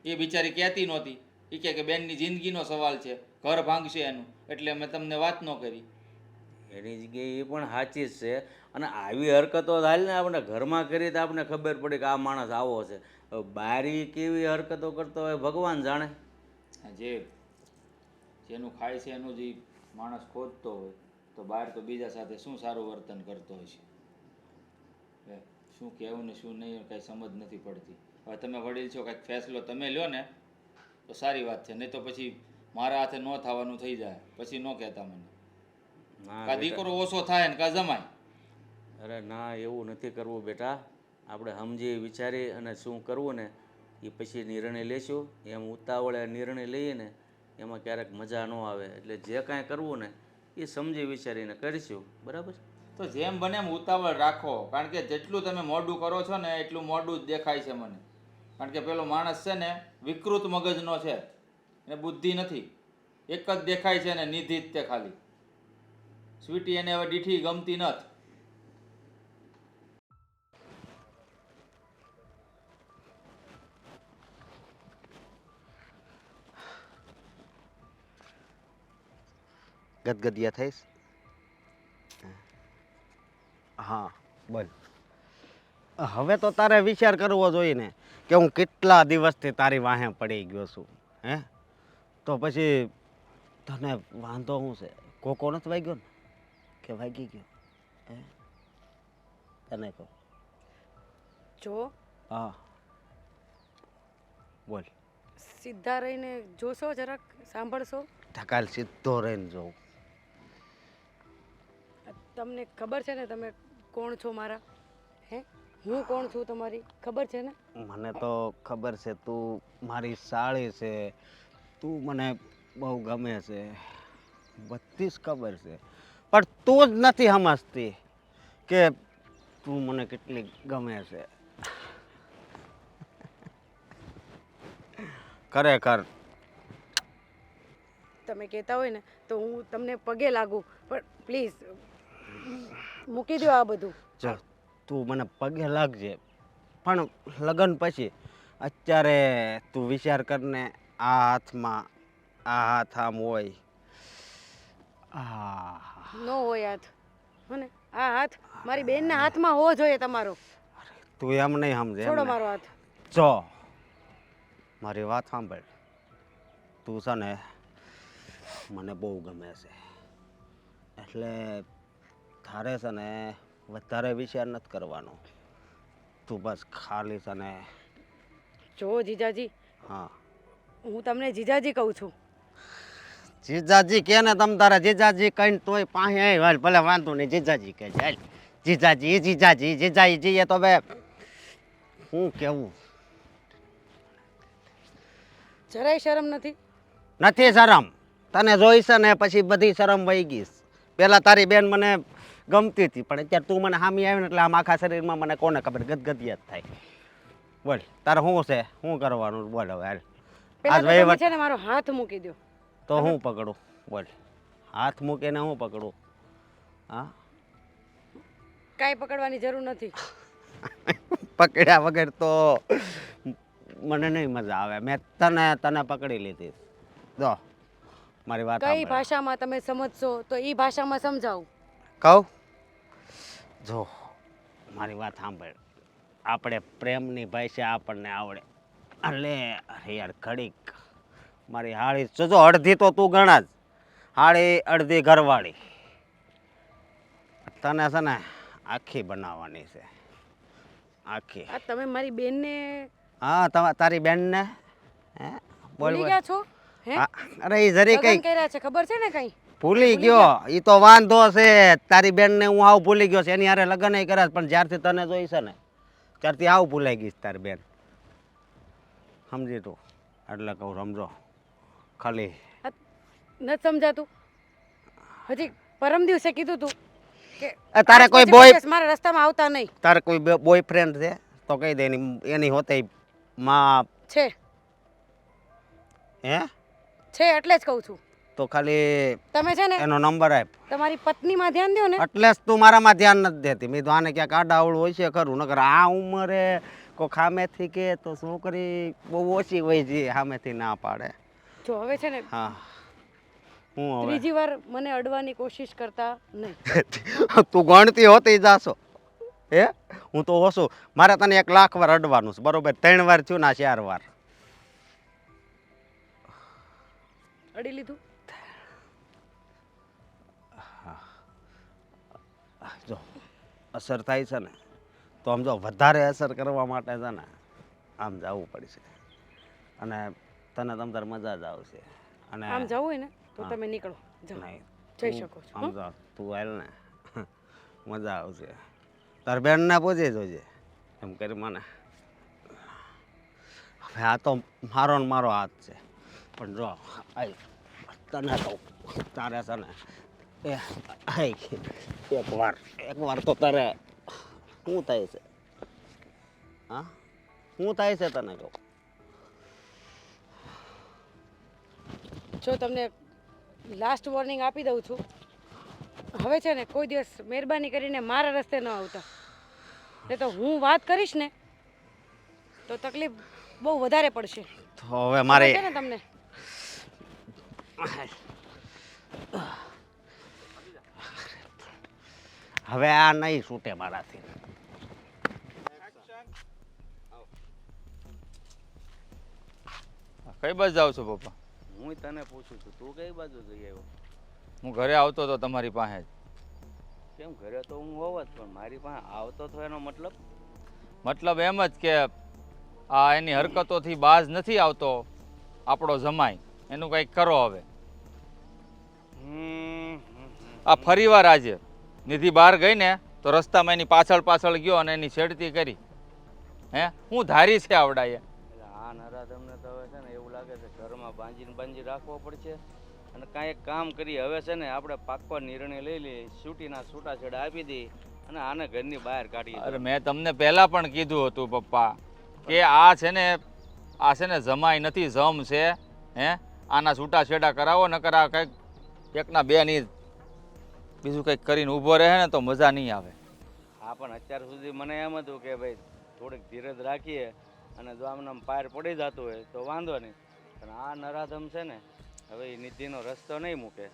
એ બિચારી કહેતી નહોતી, એ કહે કે બેનની જિંદગીનો સવાલ છે, ઘર ભાંગશે એનું, એટલે અમે તમને વાત ન કરી. એની જગ્યાએ એ પણ સાચી જ છે, અને આવી હરકતો હાલ ને આપણે ઘરમાં કરી તો આપણે ખબર પડી કે આ માણસ આવો છે. હવે બારી કેવી હરકતો કરતો હોય ભગવાન જાણે. જેનું ખાય છે એનું જે માણસ ખોદતો હોય, તો બહાર તો બીજા સાથે શું સારું વર્તન કરતો હોય છે. હવે શું કહેવું ને શું નહીં કાંઈ સમજ નથી પડતી. હવે તમે વડીલ છો, કાંઈક ફેસલો તમે લ્યો ને તો સારી વાત છે, નહીં તો પછી મારા હાથે ન થવાનું થઈ જાય, પછી ન કહેતા મને. ના કા દીકરો ઓછો થાય ને કા જમાય. અરે ના, એવું નથી કરવું બેટા. આપણે સમજી વિચારી અને શું કરવું ને એ પછી નિર્ણય લેશું. એમ ઉતાવળે નિર્ણય લઈએ ને એમાં ક્યારેક મજા ન આવે. એટલે જે કાંઈ કરવું ને એ સમજી વિચારીને કરીશું, બરાબર? તો જેમ બને એમ ઉતાવળ રાખો, કારણ કે જેટલું તમે મોડું કરો છો ને એટલું મોડું જ દેખાય છે મને. કારણ કે પેલો માણસ છે ને વિકૃત મગજનો છે, એને બુદ્ધિ નથી, એક જ દેખાય છે ને નિધિ જ તે ખાલી. સ્વીટી એને હવે દીઠી ગમતી નથી. ગદગદિયા થઈશ. હા બોલ. હવે તો તારે વિચાર કરવો જોઈએ ને કે હું કેટલા દિવસથી તારી વાહે પડી ગયો છું. હે, તો પછી તને વાંધો શું છે? કોકો નથી વાગ્યો ને કે વાગી ગયો? હે, તને કહું. જો હા બોલ. સીધા રહીને જોશો, જરાક સાંભળશો. ધકાલ સીધો રહીને જોઉં. તમને ખબર છે ને તમે કોણ છો મારા? હે, હું કોણ છું તમારી ખબર છે ને? મને તો ખબર છે, તું મારી સાળી છે, તું મને બહુ ગમે છે, બધી જ ખબર છે, પણ તું જ નથી સમજતી કે તું મને કેટલી ગમે છે. ખરેખર તમે કહેતા હોય ને તો હું તમને પગે લાગુ, પણ પ્લીઝ મૂકી દો આ બધું. જો તું મને પગે લાગજે, પણ લગ્ન પછી અત્યારે તું વિચાર કરને, આ હાથમાં આ હાથ આમ હોય, આ ન હોય હાથ, હને આ હાથ મારી બેનના હાથમાં હોવો જોઈએ તમારો. તું એમ નહીં સમજે. છોડો મારો હાથ. જો મારી વાત સાંભળ, તું છે ને મને બહુ ગમે છે, એટલે તારે છે ને વધારે વિચાર નથી કરવાનો. તું બસ ખાલી છે ને. જો જીજાજી, હા, હું તમને જીજાજી કહું છું. જીજાજી કે ને તમ તારા જીજાજી કઈ તોય પાસે હાલ, ભલે વાંધો નહીં, જીજાજી કે હાલ. જીજાજી જીજાજી જીજાજી એ તો બે હું કેવું. જરાય શરમ નથી? નથી શરમ. તને જોઈશે ને પછી બધી શરમ વહી ગઈશ. પેલા તારી બેન મને ગમતી હતી, પણ અત્યારે તું મને હામી આવી ને એટલે આમ આખા શરીરમાં મને કોને ખબર ગદગદિયા જ થાય. બોલ તારે શું છે, શું કરવાનું? બોલ હવે હાલ. પેલા આજ તો તમે વહીવટ છે ને મારો હાથ મૂકી દો. તો હું પકડું? બોલ, હાથ મૂકીને હું પકડું? હા, કાંઈ પકડવાની જરૂર નથી. પકડ્યા વગર તો મને નહીં મજા આવે. મેં તને પકડી લીધી. જો મારી વાત કઈ સાંભળ. ભાષામાં તમે સમજશો તો એ ભાષામાં સમજાવું. કહું જો મારી વાત સાંભળ આપણે પ્રેમની ભાષા આપણને આવડે એટલે અરે યાર ઘડીક મારી હાળી જો અડધી તો તું ગણા જ હાળી અડધી ઘરવાળી તને છે ને આખી બનાવવાની છે આખી આ તમે મારી બેનને હા તારી બેનને હે ભૂલી ગયા છો હે હા, અરે એ જરી કઈ લગ્ન કર્યા છે ખબર છે ને કઈ ભૂલી ગયો એ તો વાંધો છે તારી બેનને હું આવું ભૂલી ગયો છે એની હારે લગ્ન ય કર્યા છે, પણ જ્યારથી તને જોઈ છે ને ત્યારથી આવું ભૂલાઈ ગઈશ તારી બેન સમજી તું એટલે કહું રમજો ખાલી નથી સમજાતું હજી પરમ દિવસે કીધું તું કે તારે આજ કોઈ પછી boy- કદાચ મારા રસ્તામાં આવતા નહીં તારે કોઈ બોયફ્રેન્ડ છે તો કહી દે એની હોતે માં છે હે છે એટલે જ કહું છું તો ખાલી તમે છે ને એનો નંબર આપ તમારી પત્નીમાં ધ્યાન દો ને એટલે જ તું મારામાં ધ્યાન નથી દેતી મેં તો આને ક્યાંક આડાવડું હોય છે ખરું નકર આ ઉંમરે કોઈ ખામેથી કે તો છોકરી બહુ ઓછી હોય છે સામેથી ના પાડે જો હવે છે ને હા હું હવે ત્રીજી વાર મને અડવાની કોશિશ કરતા નહીં તું ગણતી હોતી જાશો હે હું તો ઓછું મારે તને 1 લાખ વાર અડવાનું છે બરોબર 3 વાર થયું ના 4 વાર અડી લીધું જો અસર થાય છે ને તો આમ જો વધારે અસર કરવા માટે છે ને આમ જવું પડશે અને તને તમ તાર મજા જ આવશે અને આમ જવું હોય ને તો હા. તમે નીકળો જાઓ નહીં જઈ તું શકો છો, આમ હં? જો તું હાલ ને મજા આવશે તાર બેનને પૂછી જોજે એમ કરી મને હવે આ તો મારો ને મારો હાથ છે પણ જો આય તને તો તારે છે ને એ આય એક વાર તો તારે શું થાય છે હા શું થાય છે તને કહું જો તમને લાસ્ટ વોર્નિંગ આપી દઉં છું હવે છે ને કોઈ દિવસ મહેરબાની કરીને મારા રસ્તે ન આવતા નહીં તો હું વાત કરીશ ને તો તકલીફ બહુ વધારે પડશે તો હવે મારે ખબર છે ને તમને હવે આ નહીં છૂટે મારાથી કઈ બાજુ જાવ છો પપ્પા? હું તને પૂછું છું તું કઈ બાજુ જઈ આવ્યો હું ઘરે આવતો હતો તમારી પાસે જ. કેમ ઘરે તો હું હોવ જ પણ મારી પાસે આવતો તો એનો મતલબ મતલબ એમ જ કે આ એની હરકતોથી બાજ નથી આવતો આપણો જમાઈ, એનું કંઈક કરો હવે. આ ફરીવાર આજે નિધિ બહાર ગઈ ને તો રસ્તામાં એની પાછળ પાછળ ગયો અને એની છેડતી કરી. હે હું ધારી છે આવડાએ. એટલે આ નરાધમને તો હવે છે ને એવું લાગે છે ઘરમાં બાંજી રાખવો પડશે અને કાંઈ એક કામ કરીએ હવે છે ને આપણે પાકવા નિર્ણય લઈ લઈએ છૂટીના છૂટાછેડા આપી દઈએ અને આને ઘરની બહાર કાઢીએ. અરે મેં તમને પહેલા પણ કીધું હતું પપ્પા કે આ છે ને જમાઈ નથી, જમ છે. હે આના છૂટાછેડા કરાવો નકર આ કંઈક એકના બે ની બીજું કંઈક કરીને ઊભો રહે ને તો મજા નહીં આવે. હા પણ અત્યાર સુધી મને એમ હતું કે ભાઈ થોડીક ધીરજ રાખીએ અને જો આમને આમ પાર પડી જતું હોય તો વાંધો નહીં, પણ આ નરાધમ છે ને હવે એ નિધિનો રસ્તો નહીં મૂકે.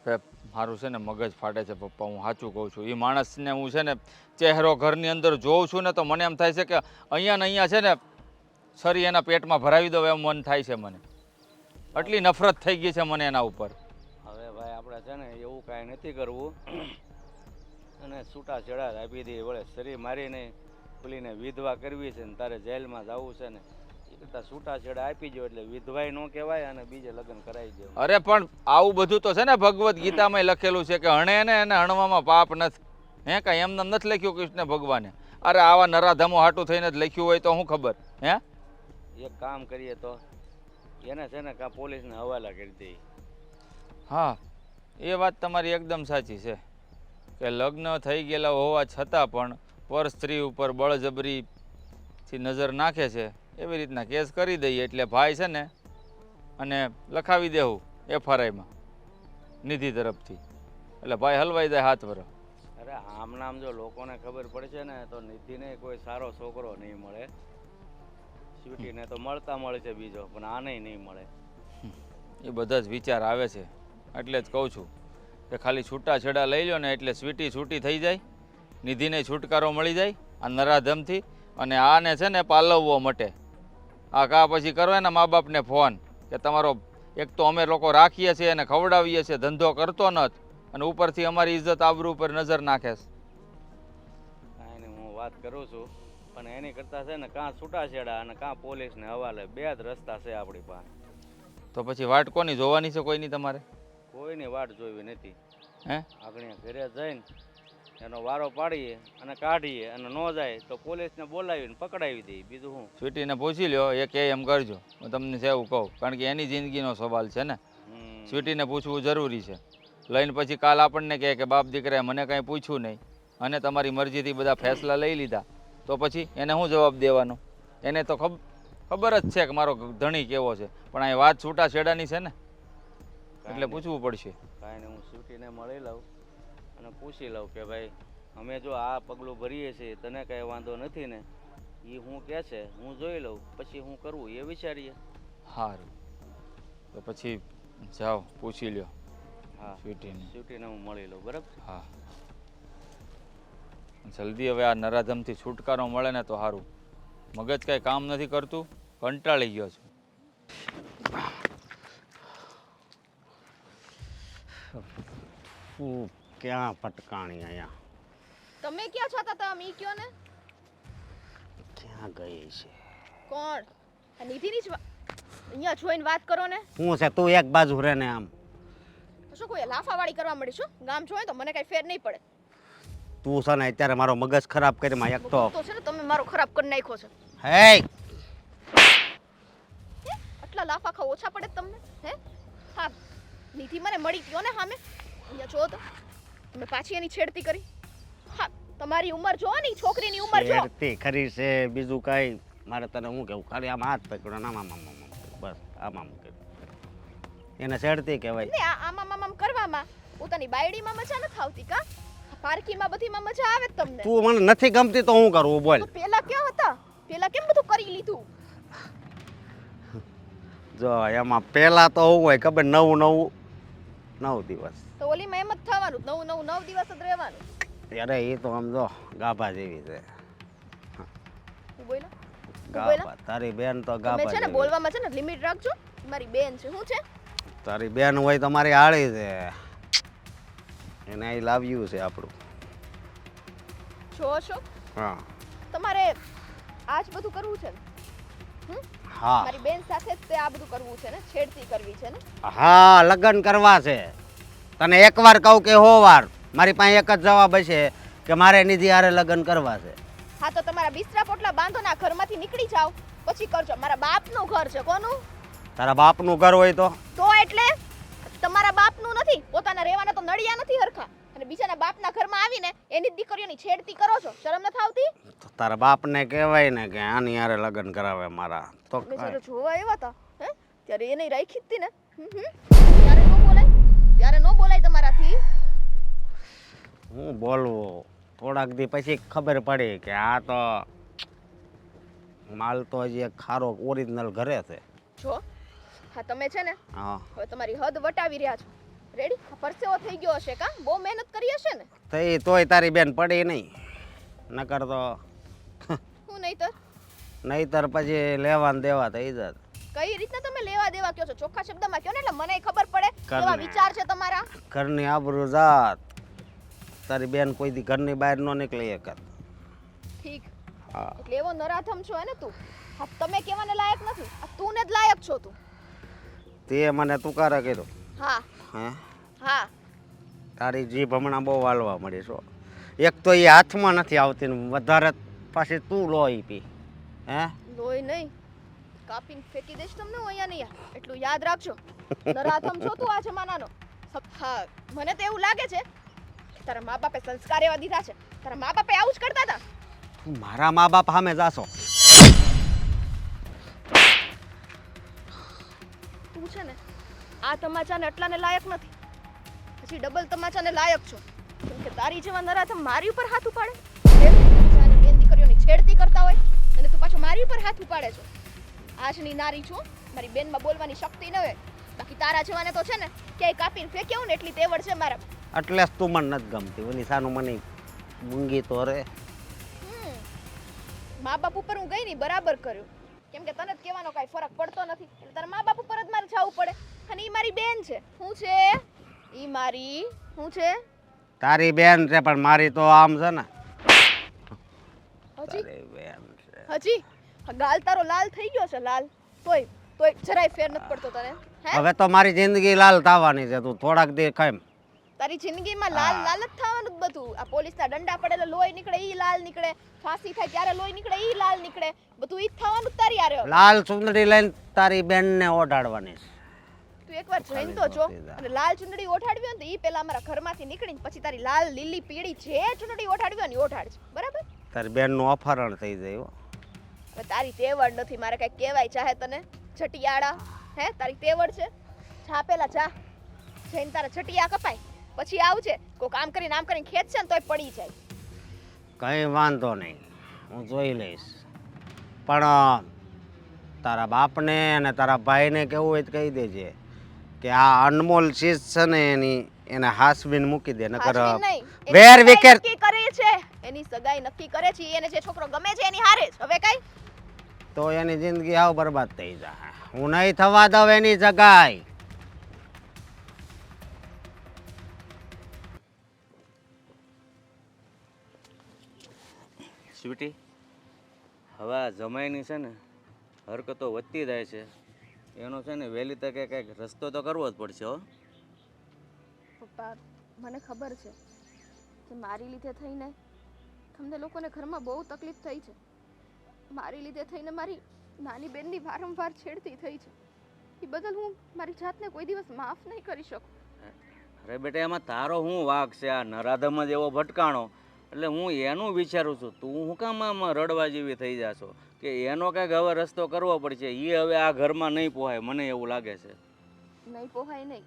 હવે મારું છે ને મગજ ફાટે છે પપ્પા, હું સાચું કહું છું. એ માણસને હું છે ને ચહેરો ઘરની અંદર જોઉં છું ને તો મને એમ થાય છે કે અહીંયા ને અહીંયા છે ને છરી એના પેટમાં ભરાવી દો એમ મન થાય છે મને. એટલી નફરત થઈ ગઈ છે મને એના ઉપર. હવે ભાઈ આપણે છે ને એવું કાંઈ નથી કરવું અને છૂટાછેડા જ આપી દઈએ. વળે શરીર મારીને પેલીને વિધવા કરવી છે ને તારે જેલમાં જવું છે ને એ કરતાં છૂટાછેડા આપી દો એટલે વિધવાય ન કહેવાય અને બીજે લગ્ન કરાવી દેવું. અરે પણ આવું બધું તો છે ને ભગવદ્ ગીતામાં લખેલું છે કે હણે ને એને હણવામાં પાપ નથી. હે કાંઈ એમને નથી લખ્યું કૃષ્ણ ભગવાને? અરે આવા નરાધમો હાટું થઈને જ લખ્યું હોય તો શું ખબર? હે એક કામ કરીએ તો એને છે ને કાં પોલીસને હવાલા કરી દઈએ. હા એ વાત તમારી એકદમ સાચી છે કે લગ્ન થઈ ગયેલા હોવા છતાં પણ પર સ્ત્રી ઉપર બળજબરીથી નજર નાખે છે, એવી રીતના કેસ કરી દઈએ એટલે ભાઈ છે ને અને લખાવી દેવું FRIમાં નિધિ તરફથી, એટલે ભાઈ હલવાઈ જાય 7 વર્ષ. અરે આમ નામ જો લોકોને ખબર પડશે ને તો નિધિને કોઈ સારો છોકરો નહીં મળે. સ્વીટીને તો મળે છે બીજો, પણ આને નહીં મળે. એ બધા જ વિચાર આવે છે એટલે જ કહું છું કે ખાલી છૂટાછેડા લઈ લો ને એટલે સ્વીટી છૂટી થઈ જાય, નિધિને છુટકારો મળી જાય આ નરાધમથી, અને આને છે ને પાલવવો મટે. આ કા પછી કરો એના મા બાપને ફોન કે તમારો એક તો અમે લોકો રાખીએ છીએ અને ખવડાવીએ છીએ, ધંધો કરતો નથી, અને ઉપરથી અમારી ઇજ્જત આબરૂ ઉપર નજર નાખે છે. કાંઈ નહીં, હું વાત કરું છું, પણ એની કરતાં છે ને કાં છૂટાછેડા અને કાં પોલીસને હવાલે, બે જ રસ્તા છે આપણી પાસે. તો પછી વાટ કોની જોવાની છે? કોઈની તમારે? કોઈની વાટ જોવી નથી. હે? આપણે ઘરે જઈને એનો વારો પાડીએ અને કાઢીએ, અને ન જાય તો પોલીસને બોલાવીને પકડાવી દઈએ, બીજું શું. સ્વીટીને પૂછી લ્યો, એ કે એમ કરજો. હું તમને એવું કહું, કારણ કે એની જિંદગીનો સવાલ છે ને. સ્વીટીને પૂછવું જરૂરી છે. લઈને પછી કાલ આપણને કહે કે બાપ દીકરાએ મને કાંઈ પૂછ્યું નહીં અને તમારી મરજીથી બધા ફેસલા લઈ લીધા, તો પછી એને શું જવાબ દેવાનો? એને તો ખબર જ છે કે મારો ધણી કેવો છે, પણ અહીં વાત છૂટાછેડાની છે ને, એટલે પૂછવું પડશે. કાંઈ નહીં, હું સ્વીટીને મળી લઉં અને પૂછી લઉં કે ભાઈ અમે જો આ પગલું ભરીએ છીએ, તને કાંઈ વાંધો નથી ને? એ હું કહે છે હું જોઈ લઉં, પછી હું કરવું એ વિચારીએ. સારું, તો પછી જાઓ પૂછી લ્યો. હા, સ્વીટીને હું મળી લઉં, બરાબર? હા, જલ્દી હવે આ નરાધમથી છુટકારો મળે ને તો સારું. મગજ કાંઈ કામ નથી કરતું, કંટાળી ગયો છું. હું ક્યાં પટકાણી અહીંયા? તમે ક્યાં છતા હતા મી કયો ને? ક્યાં ગઈ છે? કોણ? આ નિધિની જ અહીંયા જોઈને વાત કરો ને. હું છે તું એક બાજુ રહે ને આમ. તો શું કોઈ લાફાવાળી કરવા મળી છું? ગામ જોઈ તો મને કઈ ફેર નહીં પડે. તું છે ને અત્યારે મારો મગજ ખરાબ કરી માં એક તો છે ને તમે મારો ખરાબ કરી નાખ્યો છે. હે આટલા લાફા ખાવ ઓછા પડે તમને? હે? હા, નિધિ મને મળી ગયો ને સામે. અહીંયા જો તો તમે પાછી એની છેડતી કરી. હા, તમારી ઉંમર જો ને, છોકરીની ઉંમર જો. છેડતી ખરી છે, બીજું કાંઈ મારે તને હું કેવું? ખાલી આમ હાથ પકડો ને આમ બસ આમ કર્યું એને છેડતી કહેવાય. ને આમ કરવામાં પોતાની બાયડીમાં મજા નથી આવતી કા? પાર્કીમાં બધીમાં મજા આવે તમને. તું મને નથી ગમતી તો હું કરું બોલ? તો પેલા ક્યાં હતા? પેલા કેમ બધું કરી લીધું? જો એમાં પેલા તો હું હોય ખબર, 9 દિવસ. તો ઓલીમાં એમ જ થવાનું, 9 દિવસ જ રહેવાનું. ત્યારે એ તો આમ જો ગાભા જેવી છે. હું બોલ્યો? ગાભા તારી બેન તો તમે ગાભા છે ને જેવી. બોલવામાં છે ને લિમિટ રાખજો. મારી બેન છે. શું છે? તારી બેન હોય તો મારી આળી છે, એને આઈ લાવ્યું છે આપણું. જો છો હા તમારે આજ બધું કરવું છે ને? હા મારી બેન સાથે જ તે આ બધું કરવું છે ને? છેડતી કરવી છે ને? હા, લગ્ન કરવા છે. તને એકવાર કહું કે 100 વાર? મારી પાસે એક જ જવાબ હશે કે મારે નિધિ હારે લગ્ન કરવા છે. હા, તો તમારા બિસ્તરા પોટલા બાંધો ના, ઘરમાંથી નીકળી જાઓ પછી કરજો. મારા બાપનું ઘર છે. કોનું? તારા બાપનું ઘર હોય તો એટલે તમારા બાપનું નથી. પોતાના રહેવાના તો નડિયા નથી હરખા, અને બીજાના બાપના ઘરમાં આવીને એની જ દીકરીઓની છેડતી કરો છો. શરમ નથી આવતી? તારા બાપને કહેવાય ને કે આની હારે લગ્ન કરાવે મારા. તો મેં જ્યારે જોવા આવ્યા હતા હે ત્યારે એને રાખી જ હતી ને. ત્યારે ન બોલાય, ત્યારે ન બોલાય તમારાથી. હું બોલવું? થોડાક દી પછી ખબર પડી કે આ તો માલ તો હજી એક ખારો ઓરિજિનલ ઘરે છે. જો હા, તમે છે ને હા હવે તમારી હદ વટાવી રહ્યા છો. રેડી? પરસેવો થઈ ગયો હશે કા? બહુ મહેનત કરી હશે ને? થઈ તોય તારી બેન પડી નહીં, નકર તો હું નહીતર પછી લેવા ને દેવા થઈ જાત. કઈ રીતના તમે લેવા દેવા કહો છો? ચોખ્ખા શબ્દમાં કહો ને, એટલે મને ખબર પડે કેવા વિચાર છે તમારા. ઘરની આબરૂ જાત. તારી બેન કોઈ દી ઘરની બહાર ન નીકળી એક. ઠીક, હા એટલે એવો નરાધમ છો હે ને તું? હા, તમે કહેવાને લાયક નથી. આ તું ને જ લાયક છો તું. તે મને તુકારા કર્યો. હા હે હા, તારી જીભ હમણાં બહુ વાળવા મળી છો. એક તો એ હાથમાં નથી આવતી ને વધારે પાછી તું લોહી પી. હે લોહી નહીં, કાપીને ફેંકી દઈશ તમને હું અહીંયા નહીં. એટલું યાદ રાખજો. નરાધમ છો તું આ જમાનાનો. હા, મને તો એવું લાગે છે કે તારા મા બાપે સંસ્કાર એવા દીધા છે. તારા મા બાપે આવું જ કરતા હતા. તું મારા મા બાપ સામે જાશો? તું છે ને આ તમાચાને એટલાને લાયક નથી, પછી ડબલ તમાચાને લાયક છો. કેમ કે તારી જેવા નરાધમ મારી ઉપર હાથ ઉપાડે, બીજાની બેન દીકરીઓની છેડતી કરતા હોય, અને તું પાછો મારી ઉપર હાથ ઉપાડે છો. આજની નારી છું, મારી બેનમાં બોલવાની શક્તિ ન હોય. બાકી તારા જેવાને તો છે ને ક્યાંય કાપીને ફેંક્યા ને એટલી તેવડ છે મારા. એટલે જ તું મને નથી ગમતી ઓલી સાનું મને મૂંગી તો રે. મા બાપ ઉપર હું ગઈ નહીં બરાબર કર્યું, કેમ કે તને જ કહેવાનો કાંઈ ફરક પડતો નથી એટલે તારા મા બાપ ઉપર જ મારે જવું પડે. અને ઈ મારી બેન છે. શું છે ઈ મારી? શું છે? તારી બેન છે પણ મારી તો આમ છે ને. હજી તારી બેન છે. હજી ગાલ તારો લાલ થઈ ગયો છે, લાલ. તોય તોય જરાય ફેર નથી પડતો તને. હે હવે તો મારી જિંદગી લાલ થવાની છે, તું થોડાક દી કેમ. તારી જિંદગીમાં લાલ લાલ જ થવાનું જ બધું. આ પોલીસના દંડા પડે એટલે લોહી નીકળે ઈ લાલ નીકળે, ફાંસી થાય ત્યારે લોહી નીકળે ઈ લાલ નીકળે, બધું ઈ જ થવાનું જ તારી હારે હવે. લાલ ચુંદડી લઈને તારી બેનને ઓઢાડવાની છે. તું એકવાર જઈને તો જો. અને લાલ ચૂંદડી ઓઢાડવી હોય ને તો ઈ પેલા અમારા ઘરમાંથી નીકળીને પછી તારી લાલ લીલી પીળી જે ચૂંદડી ઓઢાડવી હોય ને ઈ ઓઢાડજે, બરાબર? તારી બેનનું અપહરણ થઈ જાય હો. હવે તારી તેવડ નથી, મારે કઈ કહેવાય ચાહે તને છટિયાળા? હે તારી તેવડ છે? જા પેલા જા, જઈને તારા છટિયા કપાય પછી આવજે. કોઈ કામ કરીને ખેંચશે ને તોય પડી જાય. કંઈ વાંધો નહીં, હું જોઈ લઈશ. પણ તારા બાપને અને તારા ભાઈને કેવું હોય તો કહી દેજે કે આ અનમોલ ચીજ છે ને એને હાસવીને મૂકી દે, નકર હાજરી નહીં. એની વેર સગાઈ વિકેટ. નક્કી કરે છે, એની સગાઈ નક્કી કરે છે, એને જે છોકરો ગમે છે એની હારે જ. હવે કઈ તો એની જિંદગી આવ બરબાદ થઈ જાય. હું નહીં થવા દઉં એની સગાઈ. સ્વીટી, હવે આ જમાઈની છે ને હરકતો વધતી જાય છે, એનો છે ને વહેલી તકે કંઈક રસ્તો તો કરવો જ પડશે હો. પપ્પા મને ખબર છે કે મારી લીધે થઈને તમને લોકોને ઘરમાં બહુ તકલીફ થઈ છે. મારી લીધે થઈને મારી નાની બેનની વારંવાર છેડતી થઈ છે. એ બદલ હું મારી જાતને કોઈ દિવસ માફ નહીં કરી શકું. અરે બેટા, એમાં તારો શું વાંક છે? આ નરાધમ જ એવો ભટકાણો એટલે હું એનું વિચારું છું. તું શું કામ આમાં રડવા જેવી થઈ જાશો કે એનો કંઈક હવે રસ્તો કરવો પડશે. એ હવે આ ઘરમાં નહીં પોહાય, મને એવું લાગે છે. નહીં પોહાય નહીં.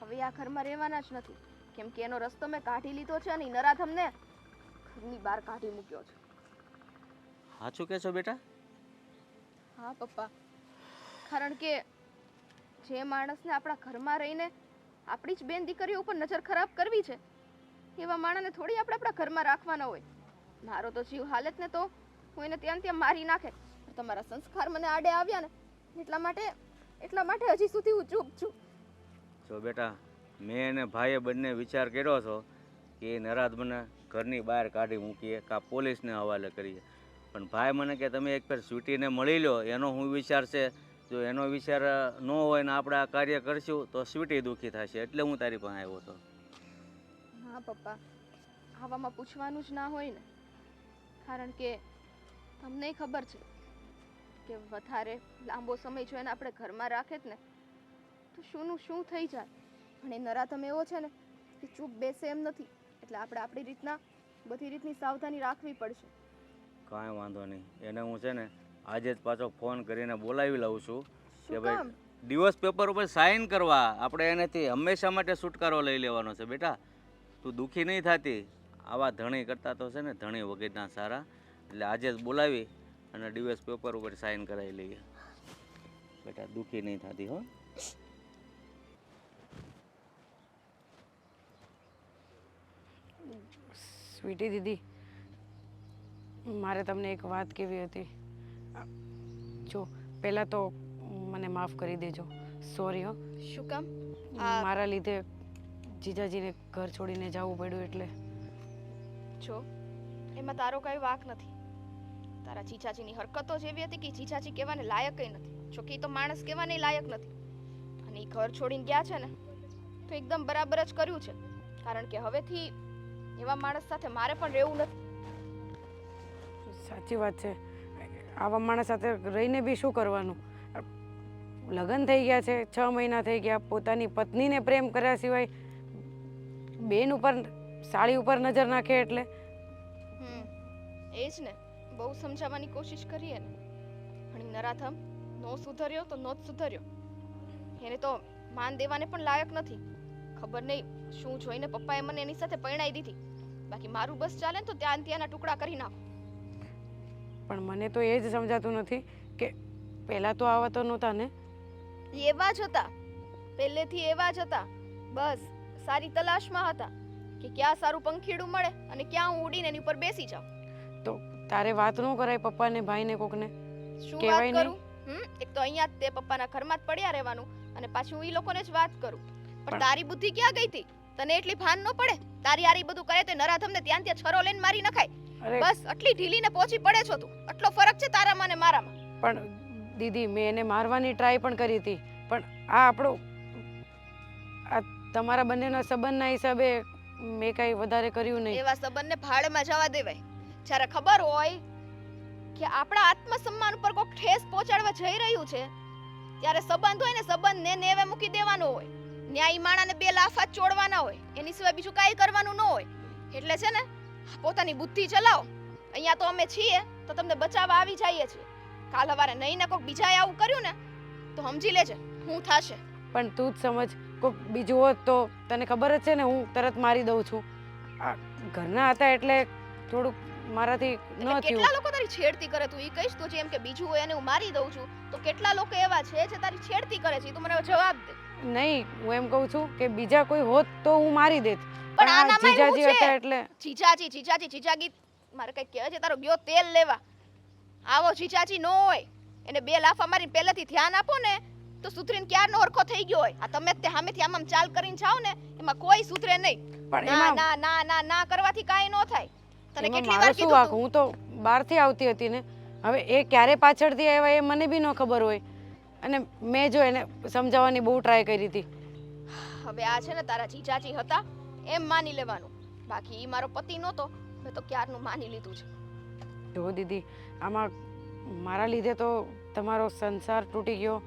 હવે આ ઘરમાં રહેવાના જ નથી, કેમ કે એનો રસ્તો મેં કાઢી લીધો છે અને ઈ નરાધમને ઘરની બહાર કાઢી મૂક્યો છે. સાચું કહેશો બેટા? હા પપ્પા, કારણ કે જે માણસને આપણા ઘરમાં રહીને આપણી જ બેન દીકરીઓ ઉપર નજર ખરાબ કરવી છે એવા માણસને થોડી આપણે આપણા ઘરમાં રાખવાના હોય. મારો તો જીવ હાલત ને તો હું એને ત્યાં ત્યાં મારી નાખે. તમારા સંસ્કાર મને આડે આવ્યા ને એટલા માટે હજી સુધી હું ચૂપ છું. જો બેટા, મેં અને ભાઈએ બંને વિચાર કર્યો છો કે એ નરાધમને ઘરની બહાર કાઢી મૂકીએ કાં પોલીસને હવાલે કરીએ. પણ ભાઈ મને કે તમે એક ફેર સ્વીટીને મળી લો, એનો શું વિચાર છે. જો એનો વિચાર ન હોય ને આપણે આ કાર્ય કરશું તો સ્વીટી દુઃખી થશે, એટલે હું તારી પાસે આવ્યો હતો. હા પપ્પા, આવામાં પૂછવાનું જ ના હોય ને, કારણ કે તમને ખબર છે કે વધારે લાંબો સમય જો એને આપણે ઘરમાં રાખે જ ને તો શુંનું શું થઈ જાય. પણ એ નરાધમ એવો છે ને કે ચૂપ બેસે એમ નથી, એટલે આપણે આપણી રીતના બધી રીતની સાવધાની રાખવી પડશે. કાંઈ વાંધો નહીં, એને હું છે ને આજે જ પાછો ફોન કરીને બોલાવી લઉં છું કે શું ભાઈ કામ? ડિવોર્સ પેપર ઉપર સાઇન કરવા. આપણે એનાથી હંમેશા માટે છુટકારો લઈ લેવાનો છે. બેટા, તું દુઃખી નહીં થતી. આવા ધણી કરતા તો છે ને ધણી વગેરેના સારા. એટલે આજે જ બોલાવી અને ડિવોર્સ પેપર ઉપર સાઇન કરાવી લઈએ. બેટા, દુઃખી નહીં થતી હો. સ્વીટી દીદી, મારે તમને એક વાત કહેવી હતી. જો પહેલાં તો મને માફ કરી દેજો, સોરી હો. શું કામ? મારા લીધે જીજાજીને ઘર છોડીને જવું પડ્યું એટલે. જો એમાં તારો કઈ વાંક નથી. તારા જીજાજીની હરકતો જેવી હતી કે જીજાજી કહેવાને લાયક નથી. જો કે ઈ તો માણસ કહેવાને લાયક નથી. અને એ ઘર છોડીને ગયા છે ને તો એકદમ બરાબર જ કર્યું છે, કારણ કે હવેથી એવા માણસ સાથે મારે પણ રહેવું નથી. સાચી વાત છે. આવા માણસ સાથે રહીને બી શું કરવાનું? લગ્ન થઈ ગયા છે, 6 મહિના થઈ ગયા, પોતાની પત્નીને પ્રેમ કર્યા સિવાય બેન ઉપર, સાળી ઉપર નજર નાખે એટલે. એ જ ને, બહુ સમજાવવાની કોશિશ કરીએ ને, પણ ઈ નરાધમ નો સુધર્યો તો નો જ સુધર્યો. એને તો માન દેવાને પણ લાયક નથી. ખબર નહીં શું જોઈને પપ્પાએ મને એની સાથે પરણાઈ દીધી. બાકી મારું બસ ચાલે ને તો ત્યાંના ટુકડા કરી નાખો. પણ મને તો એ જ સમજાતું નથી કે પહેલાં તો આવા તો નહોતા ને. એવા જ હતા, પહેલેથી એવા જ હતા. બસ સારી તલાશમાં હતા કે ક્યાં સારું પંખીડું મળે અને ક્યાં હું ઉડીને એની ઉપર બેસી જાઉં. તો તારે વાત ન કરાય પપ્પાને ભાઈને કોકને? શું વાત કહેવાય નહીં. કરું? એક તો અહીંયા જ તે પપ્પાના ઘરમાં જ પડ્યા રહેવાનું અને પાછી હું ઈ લોકોને જ વાત કરું. પણ પણ- તારી બુદ્ધિ ક્યાં ગઈ હતી? તને એટલી ભાન ન પડે? તારી હારી બધું કરે તો નરાધમને ત્યાં ત્યાં છરો લઈને મારી નખાય. અરે બસ આટલી ઢીલીને પહોંચી પડે છો તું. આટલો ફરક છે તારામાં અને મારામાં. પણ દીદી, મેં એને મારવાની ટ્રાય પણ કરી હતી, પણ આ આપણો આ તમારા બંનેના સંબંધના હિસાબે મેં કાંઈ વધારે કર્યું નહીં. એવા સંબંધને ભાડેમાં જવા દેવાય. જ્યારે ખબર હોય કે આપણા આત્મસન્માન ઉપર કોઈ ઠેસ પહોંચાડવા જઈ રહ્યું છે ત્યારે સંબંધ હોય ને સંબંધને નેવે મૂકી દેવાનો હોય. ન્યાયી માણાને બે લાફા જ ચોડવાના હોય, એની સિવાય બીજું કાંઈ કરવાનું ન હોય. એટલે છે ને પોતાની બુદ્ધિ ચલાવો. અહીંયા તો અમે છીએ તો તમને બચાવવા આવી જઈએ છીએ. કાલ સવારે નહીં ને કોઈક બીજાએ આવું કર્યું ને તો સમજી લેજે હું થાશે. પણ તું જ સમજ, કોઈ બીજું હોત તો તને ખબર જ છે ને હું તરત મારી દઉં છું. આ ઘરના હતા એટલે થોડુંક મારાથી ન એટલે થયું. કેટલા લોકો તારી છેડતી કરે તું ઈ કહીશ તો જેમ કે બીજું હોય એને હું મારી દઉં છું તો કેટલા લોકો એવા છે જે તારી છેડતી કરે છે ઈ તું મને હવે જવાબ દે. નહીં, હું એમ કહું છું કે બીજા કોઈ હોત તો હું મારી દેત, પણ આ આનામાં એવું જીજાજી છે. હતા એટલે જીજાજી જીજાજી જીજાગી મારે કઈ કહે છે તારો ગયો તેલ લેવા. આવો જીજાજી નો હોય. એને બે લાફા મારીને પહેલેથી ધ્યાન આપો ને તો સુધરીને ક્યારનો હરખો થઈ ગયો હોય. આ તમે જ તે સામેથી આમ ચાલ કરીને જાઓ ને એમાં કોઈ સુધરે નહીં. પણ ના એમાં ના ના ના ના કરવાથી કાંઈ ન થાય. તને એમાં કેટલી મારો વાર શું કીધું વાંક? તું? હું તો બહારથી આવતી હતી ને. હવે એ ક્યારે પાછળથી આવ્યા એ મને બી ન ખબર હોય, અને મેં જો એને સમજાવવાની બહુ ટ્રાય કરી હતી. હવે આ છે ને તારા જીજાજી હતા એમ માની લેવાનું. બાકી ઈ મારો પતિ નહોતો મેં તો ક્યારનું માની લીધું છે. જો દીદી, આમાં મારા લીધે તો તમારો સંસાર તૂટી ગયો,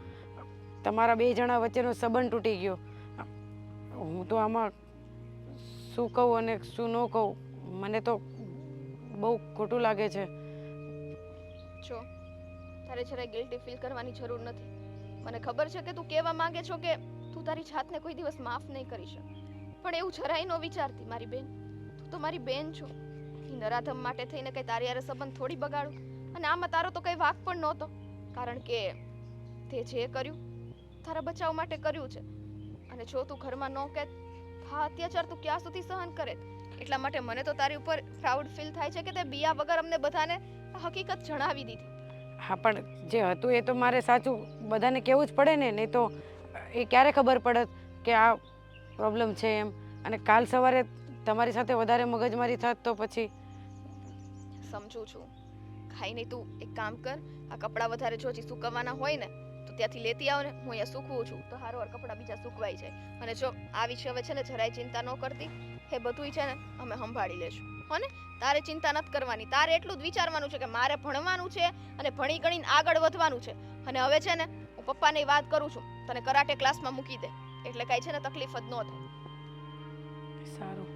તમારા બે જણા વચ્ચેનો સંબંધ તૂટી ગયો. હું તો આમાં શું કહું અને શું ન કહું, મને તો બહુ ખોટું લાગે છે. જો તારે જરાય ગિલ્ટી ફીલ કરવાની જરૂર નથી. મને ખબર છે કે તું કહેવા માંગે છો કે તું તારી જાતને કોઈ દિવસ માફ નહીં કરી શકે, પણ એવું જરાય ન વિચારતી મારી બેન. તું તો મારી બેન છો. ઈ નરાધમ માટે થઈને કઈ તારી હારે સંબંધ થોડી બગાડું. અને આમાં તારો તો કઈ વાંક પણ નહોતો, કારણ કે તે જે કર્યું તારા બચાવ માટે કર્યું છે. અને જો તું ઘરમાં ન કહેત હા અત્યાચાર તું ક્યાં સુધી સહન કરે. એટલા માટે મને તો તારી ઉપર પ્રાઉડ ફીલ થાય છે કે તે બિયા વગર અમને બધાને આ હકીકત જણાવી દીધી. હા, પણ જે હતું એ તો મારે સાચું બધાને કહેવું જ પડે ને, નહીં તો એ ક્યારે ખબર પડત કે આ પ્રોબ્લેમ છે એમ. અને કાલ સવારે તમારી સાથે વધારે મગજમારી થાત તો પછી સમજુ છું. ખાઈ નહીં તું એક કામ કર, આ કપડાં વધારે જો હજી સૂકવવાના હોય ને તો ત્યાંથી લેતી આવ ને, હું અહીંયા સૂકવું છું તો હારોવાર કપડાં બીજા સૂકવાઈ જાય. અને જો આ વિશે હવે છે ને જરાય ચિંતા ન કરતી, એ બધુંય છે ને અમે સંભાળી લેશું. હો ને? તારે ચિંતા નથી કરવાની. તારે એટલું જ વિચારવાનું છે કે મારે ભણવાનું છે અને ભણી ગણીને આગળ વધવાનું છે. અને હવે છે ને હું પપ્પાની વાત કરું છું, તને કરાટે ક્લાસમાં મૂકી દે એટલે કાંઈ છે ને તકલીફ જ ન થાય. સારું,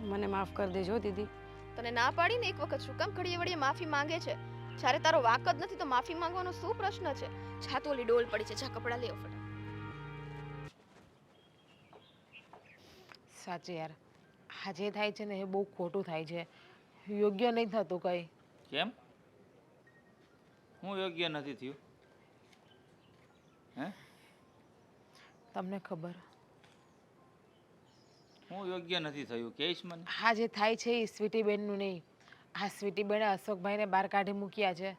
મને માફ કરી દેજો દીદી. તને ના પાડીને એક વખત શું કામ ઘડીએ વળીએ માફી માંગે છે? જ્યારે તારો વાક જ નથી તો માફી માંગવાનો શું પ્રશ્ન છે? જા તો ઓલી ડોલ પડી છે, જા કપડાં લઈ આવ ફટાફટ. સાચે યાર, આ જે થાય છે ને એ બહુ ખોટું થાય છે. યોગ્ય નહીં થતું કંઈ. કેમ? હું યોગ્ય નથી થયું? હે? તમને ખબર, હું યોગ્ય નથી થયું કહીશ મને? આ જે થાય છે એ સ્વીટીબેનનું નહીં. આ સ્વીટીબેને અશોકભાઈને બહાર કાઢી મૂક્યા છે.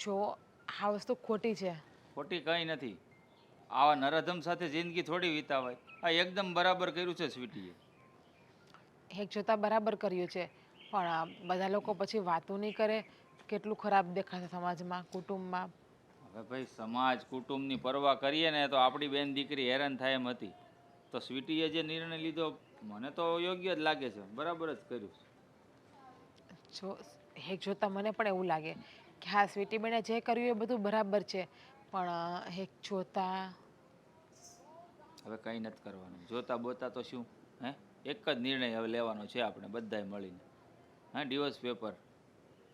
જો આ વસ્તુ ખોટી છે. ખોટી કંઈ નથી. આવા નરાધમ સાથે જિંદગી થોડી વિતાવાય. આ એકદમ બરાબર કર્યું છે સ્વીટીએ. એક જોતા બરાબર કર્યું છે, પણ આ બધા લોકો પછી વાતો નહીં કરે. કેટલું ખરાબ દેખાશે સમાજમાં, કુટુંબમાં. હવે ભાઈ સમાજ કુટુંબની પરવા કરીએ ને તો આપણી બેન દીકરી હેરાન થાય એમ હતી. તો સ્વીટીએ જે નિર્ણય લીધો મને તો યોગ્ય જ લાગે છે, બરાબર જ કર્યું છે. જો એક જોતા મને પણ એવું લાગે કે હા સ્વીટીબેને જે કર્યું એ બધું બરાબર છે, પણ એક જોતા હવે કંઈ નથી કરવાનું. જોતા બોતા તો શું? હે, એક જ નિર્ણય હવે લેવાનો છે આપણે બધાએ મળીને. હા, ડિવોર્સ પેપર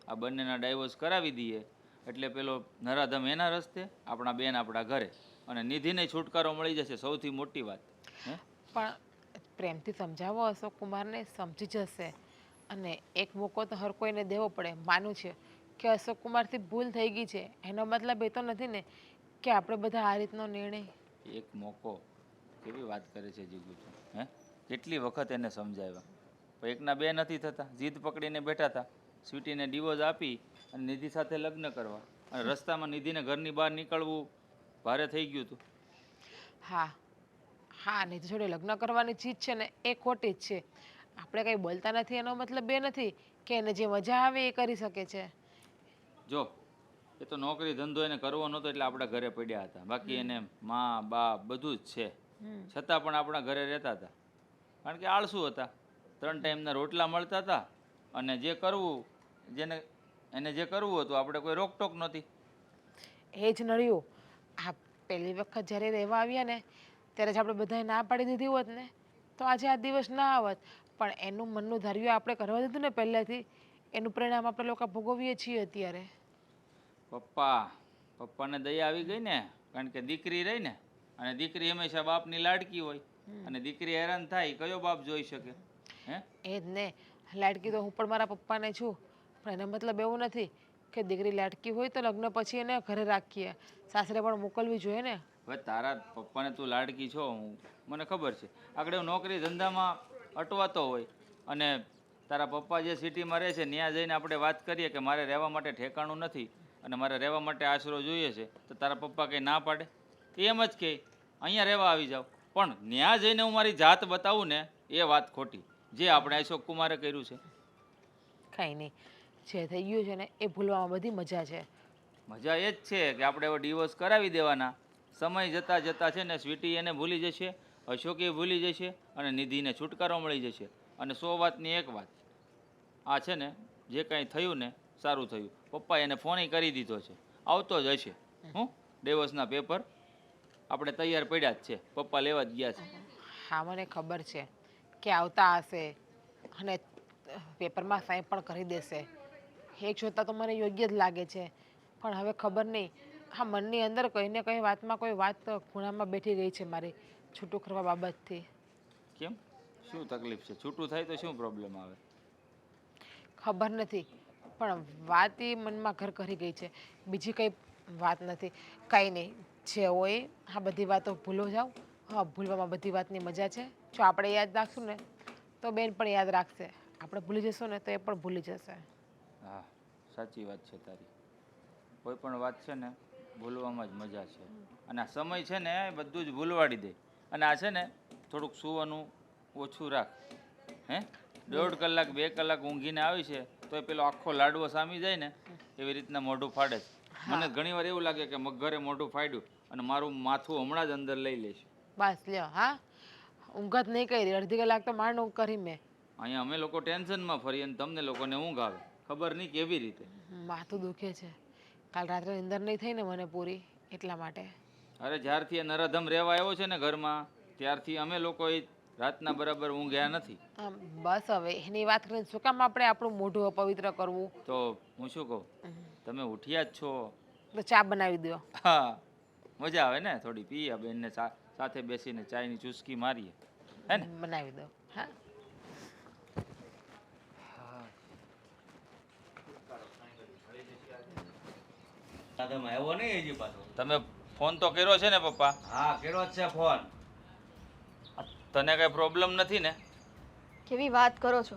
આ બંનેના ડાયવોર્સ કરાવી દઈએ એટલે પેલો નરાધમ એના રસ્તે, આપણા બેન આપણા ઘરે, અને નિધિને છુટકારો મળી જશે. સૌથી મોટી વાત. હે, પણ પ્રેમથી સમજાવો અશોક કુમારને, સમજી જશે. અને એક મોકો તો હર કોઈને દેવો પડે. માનું છે કે અશોક કુમારથી ભૂલ થઈ ગઈ છે, એનો મતલબ એ તો નથી ને કે આપણે બધા આ રીતનો નિર્ણય. એક મોકો કેવી વાત કરે છે જીગુ તું? હે કેટલી વખત એને સમજાવ્યા પણ એકના બે નથી થતા. જીદ પકડીને બેઠા હતા સ્વીટીને ડિવોર્સ આપી અને નિધિ સાથે લગ્ન કરવા, અને રસ્તામાં નિધિને ઘરની બહાર નીકળવું ભારે થઈ ગયું હતું. હા હા, નિધિ જોડે લગ્ન કરવાની ચીજ છે ને એ ખોટી જ છે. આપણે કંઈ બોલતા નથી એનો મતલબ એ નથી કે એને જે મજા આવે એ કરી શકે છે. જો એ તો નોકરી ધંધો એને કરવો નહોતો એટલે આપણા ઘરે પડ્યા હતા. બાકી એને મા બાપ બધું જ છે, છતાં પણ આપણા ઘરે રહેતા હતા. કારણ કે આળસુ હતા. 3 ટાઈમના રોટલા મળતા હતા અને જે કરવું એને જે કરવું હતું આપણે કોઈ રોકટોક નહોતી. એ જ નડ્યું. આ પહેલી વખત જ્યારે રહેવા આવ્યા ને ત્યારે જ આપણે બધાએ ના પાડી દીધી હોત ને તો આજે આ દિવસ ના આવત. પણ એનું મનનું ધાર્યું આપણે કરવા દીધું ને પહેલાંથી, એનું પરિણામ આપણે લોકો ભોગવીએ છીએ અત્યારે. પપ્પાને દયા આવી ગઈ ને, કારણ કે દીકરી રહી ને, અને દીકરી હંમેશા બાપની લાડકી હોય, અને દીકરી હેરાન થાય કયો બાપ જોઈ શકે? હે એ જ ને, લાડકી તો હું પણ મારા પપ્પાને છું, પણ એનો મતલબ એવું નથી કે દીકરી લાડકી હોય તો લગ્ન પછી એને ઘરે રાખીએ. સાસરે પણ મોકલવી જોઈએ ને. હવે તારા પપ્પાને તું લાડકી છો, મને ખબર છે. આગળ હું નોકરી ધંધામાં અટવાતો હોય અને તારા પપ્પા જે સિટીમાં રહે છે ત્યાં જઈને આપણે વાત કરીએ કે મારે રહેવા માટે ઠેકાણું નથી અને મારે રહેવા માટે આશરો જોઈએ છે, તો તારા પપ્પા કંઈ ના પાડે? એમ જ કહે અહીંયા રહેવા આવી જાઓ. પણ ત્યાં જઈને હું મારી જાત બતાવું ને એ વાત ખોટી, જે આપણે અશોક કુમારે કર્યું છે. કાંઈ નહીં, જે થઈ ગયું છે ને એ ભૂલવામાં બધી મજા છે. મજા એ જ છે કે આપણે હવે ડિવોર્સ કરાવી દેવાના. સમય જતાં જતાં છે ને સ્વીટી એને ભૂલી જશે, અશોકે ભૂલી જશે અને નિધિને છુટકારો મળી જશે. અને 100 વાતની એક વાત, આ છે ને જે કાંઈ થયું ને સારું થયું. પપ્પા એને ફોન કરી દીધો છે, આવતો જ હશે. ડિવોર્સના પેપર આપણે તૈયાર પડ્યા જ છે, પપ્પા લેવા જ ગયા છે. હા, મને ખબર છે કે આવતા હશે અને પેપરમાં સાઈન પણ કરી દેશે. એક જોતાં તો મને યોગ્ય જ લાગે છે, પણ હવે ખબર નહીં, હા મનની અંદર કંઈ ને કંઈ વાતમાં કોઈ વાત ખૂણામાં બેઠી ગઈ છે મારી છૂટું કરવા બાબતથી. કેમ, શું તકલીફ છે? છૂટું થાય તો શું પ્રોબ્લેમ આવે? ખબર નથી, પણ વાત એ મનમાં ઘર કરી ગઈ છે, બીજી કંઈ વાત નથી. કાંઈ નહીં, જે હોય આ બધી વાતો ભૂલો જાઓ. હા, ભૂલવામાં બધી વાતની મજા છે. જો આપણે યાદ રાખશું ને તો બેન પણ યાદ રાખશે, આપણે ભૂલી જશું ને તો એ પણ ભૂલી જશે. હા, સાચી વાત છે તારી. કોઈ પણ વાત છે ને ભૂલવામાં જ મજા છે. અને આ સમય છે ને એ બધું જ ભૂલવાડી દે. અને આ છે ને થોડુંક સૂવાનું ઓછું રાખ. હે 1.5 કલાક 2 કલાક ઊંઘીને આવી છે તો એ પેલો આખો લાડવો સામી જાય ને એવી રીતના મોઢું ફાડે છે. મને ઘણીવાર એવું લાગે કે મગરે મોઢું ફાડ્યું અને મારું માથું હમણાં જ અંદર લઈ લેશે. બસ લ્યો, હા ઊંઘ જ નહીં કરી, અડધી કલાક તો માંડ ઊંઘ કરી મેં. અહીંયા અમે લોકો ટેન્શનમાં ફરીએ અને તમને લોકોને ઊંઘ આવે, ખબર નહીં કેવી રીતે. માથું દુખે છે, કાલ રાત્રે નિંદર નહીં થઈ ને મને પૂરી, એટલા માટે. અરે જ્યારથી એ નરાધમ રહેવા આવ્યો છે ને ઘરમાં ત્યારથી અમે લોકો રાતના બરાબર ઊંઘ્યા નથી. બસ હવે એની વાત કરીને શું કામ આપણે આપણું મોઢું અપવિત્ર કરવું? તો હું શું કહું, તમે ઉઠ્યા જ છો તો ચા બનાવી દો. હા, મજા આવે ને થોડી પીએ બેનને સાથે બેસીને ચાયની ચુસ્કી મારીએ, હે ને? બનાવી દો. હા, આવ્યો નહીં હજી પાછો. તમે ફોન તો કર્યો છે ને પપ્પા? હા, કર્યો જ છે ફોન. તને કઈ પ્રોબ્લેમ નથી ને? કેવી વાત કરો છો?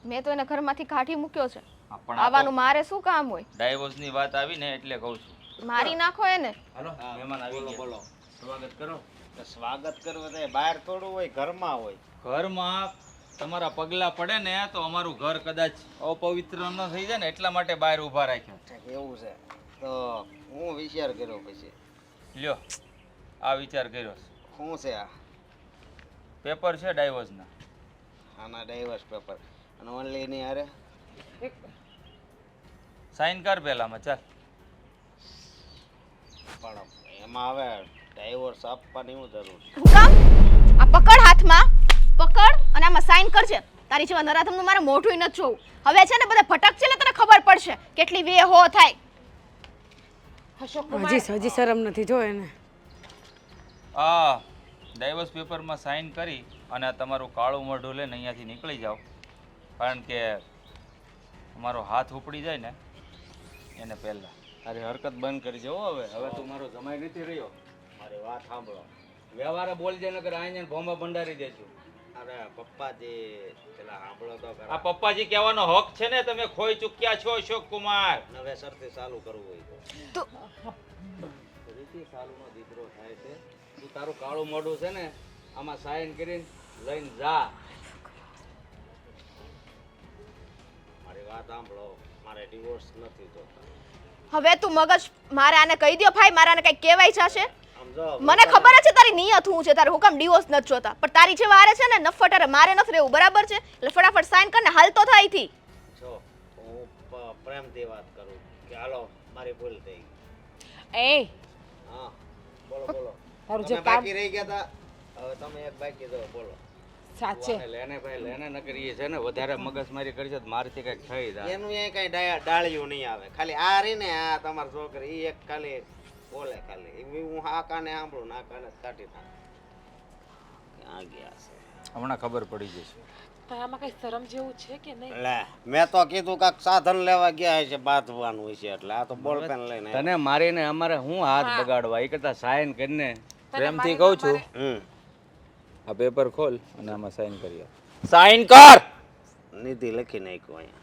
મેં તો એને ઘરમાંથી કાઢી મૂક્યો છે. હા, પણ આવવાનું મારે શું કામ હોય? ડાયવોર્સની વાત આવી ને એટલે કહું છું. મારી નાખો એને. હાલો, મહેમાન આવી ગયા. બોલો. સ્વાગત કરો. તો સ્વાગત કરવું તો બહાર થોડું હોય, ઘરમાં હોય. ઘરમાં તમારા પગલાં પડે ને તો અમારું ઘર કદાચ અપવિત્ર ન થઈ જાય ને એટલા માટે બહાર ઊભા રાખ્યા. એવું છે તો હું વિચાર કર્યો પછી. લ્યો, આ વિચાર કર્યો છે. શું છે આ? પેપર છે ડાયવોર્સના. આના ડાયવર્સ પેપર અને ઓનલી ની હારે સાઈન કર પહેલામાં, ચાલ. પણ એમાં હવે ડાયવોર્સ આપવાની હું જરૂર છે? હું કામ? આ પકડ હાથમાં, પકડ અને આમાં સાઈન કરજે. તારી જેવા નરાધમનું મારે મોઢું નથી જોવું. હવે છે ને બધા ભટક છે ને તને ખબર પડશે કેટલી વે હો થાય. અશોક કુમાર, હજી શરમ નથી જો એને. આ ડાયવોર્સ પેપરમાં સાઈન કરી અને આ તમારું કાળું મોઢું લઈને અહીંયાથી નીકળી જાઓ, કારણ કે અમારો હાથ ઉપડી જાય ને એને પહેલાં. તારી હરકત બંધ કરી જવો હવે. હવે તું મારો જમાઈ નથી રહ્યો. મારી વાત સાંભળો. વ્યવહારે બોલજે નકર આઈને ભોંબા ભંડારી દેજો. અરે પપ્પાજી પેલા સાંભળો તો આ ખરા. પપ્પાજી કહેવાનો હક છે ને, તમે ખોઈ ચૂક્યા છો અશોક કુમાર. નવેસરથી ચાલુ કરવું હોય તો રીતિ સાલુનો દીકરો થાય છે. તું તારું કાળું મોઢું છે ને આમાં સાઈન કરીને લઈને જા. મારી વાત સાંભળો, મારે ડિવોર્સ નથી જોતા. હવે તું મગજ મારે આને કહી દ્યો ભાઈ, મારે આને કઈ કહેવાય જશે. સમજો મને ખબર જ છે તારી નિયત શું છે, તારે હુકમ ડિવોર્સ નથી જોતા, પણ તારી જે વારે છે ને નફટારે મારે નથી રહેવું, બરાબર છે? એટલે ફટાફટ સાઈન કરીને હાલતો થાય થી. જો હું પ્રેમથી વાત કરું કે હાલો મારી ભૂલ થઈ ગઈ. એ હા બોલો બોલો. તારું જે તમે કામ બાકી રહી ગયા હતા, હવે તમે એક બાકી દો. બોલો. સાચે લેને ભાઈ લેને નકર ઈ છે ને વધારે મગજમારી કરશે તો મારથી કઈક થઈ જાય. એનું એ કઈ ડાળિયું નહીં આવે. ખાલી આ રહી ને આ તમારી છોકરી ઈ એક ખાલી બોલે ખાલી. ઈ હું આ કાને સાંભળું ને આ કાને કાઢી નાખું. ક્યાં ગયા છે? હમણાં ખબર પડી જશે. તારામાં કઈ શરમ જેવું છે કે નહીં? લે મેં તો કીધું કાક સાધન લેવા ગયા હશે, બાંધવાનું હશે, એટલે આ તો બોલપેન લઈને આવ્યા. તને મારીને અમારે હું હાથ બગાડવા એ કરતા સાઈન કરીને પ્રેમથી કહું છું, હમ આ પેપર ખોલ અને આમાં સાઈન કરી આપ. સાઈન કર. નિધિ લખી નાખ્યું અહીંયા.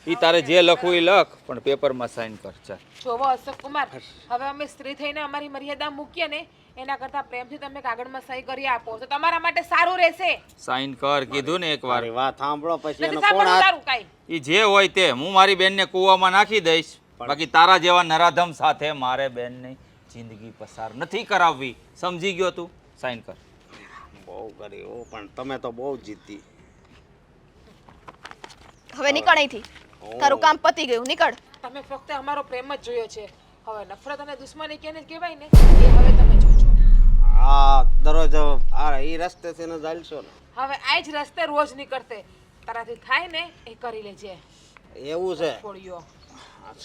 ઈ તારે જે લખવું ઈ લખ, પણ પેપરમાં સાઈન કર. ચાલ. જોવો અશોક કુમાર, હવે અમે સ્ત્રી થઈને અમારી મર્યાદા મૂકીએ ને એના કરતા પ્રેમથી તમે કાગળમાં સહી કરી આપો તો તમારા માટે સારું રહેશે. સાઈન કર કીધું ને એકવાર. મારી વાત સાંભળો પછી નથી એનો કોણ સાંભળવું હાથ તારું કાંઈ. ઈ જે હોય તે હું મારી બેનને કૂવામાં નાખી દઈશ. બાકી તારા જેવા નરાધમ સાથે મારે બેનની જિંદગી પસાર નથી કરાવવી. સમજી ગયો તું? સાઈન કર. બહુ કરી હો, પણ તમે તો બહુ જીતી. હવે નીકળ અહીંથી, તારું કામ પતી ગયું, નીકળ. તમે ફક્ત અમારો પ્રેમ જ જોયો છે, હવે નફરત અને દુશ્મની કેને કહેવાય ને એ હવે તમે જોજો. આ દરરોજ આ ઈ રસ્તેથી ને ચાલશો ને હવે આ જ રસ્તે રોજ નીકળતે, તારાથી થાય ને એ કરી લેજે. એવું છે. છોડ્યો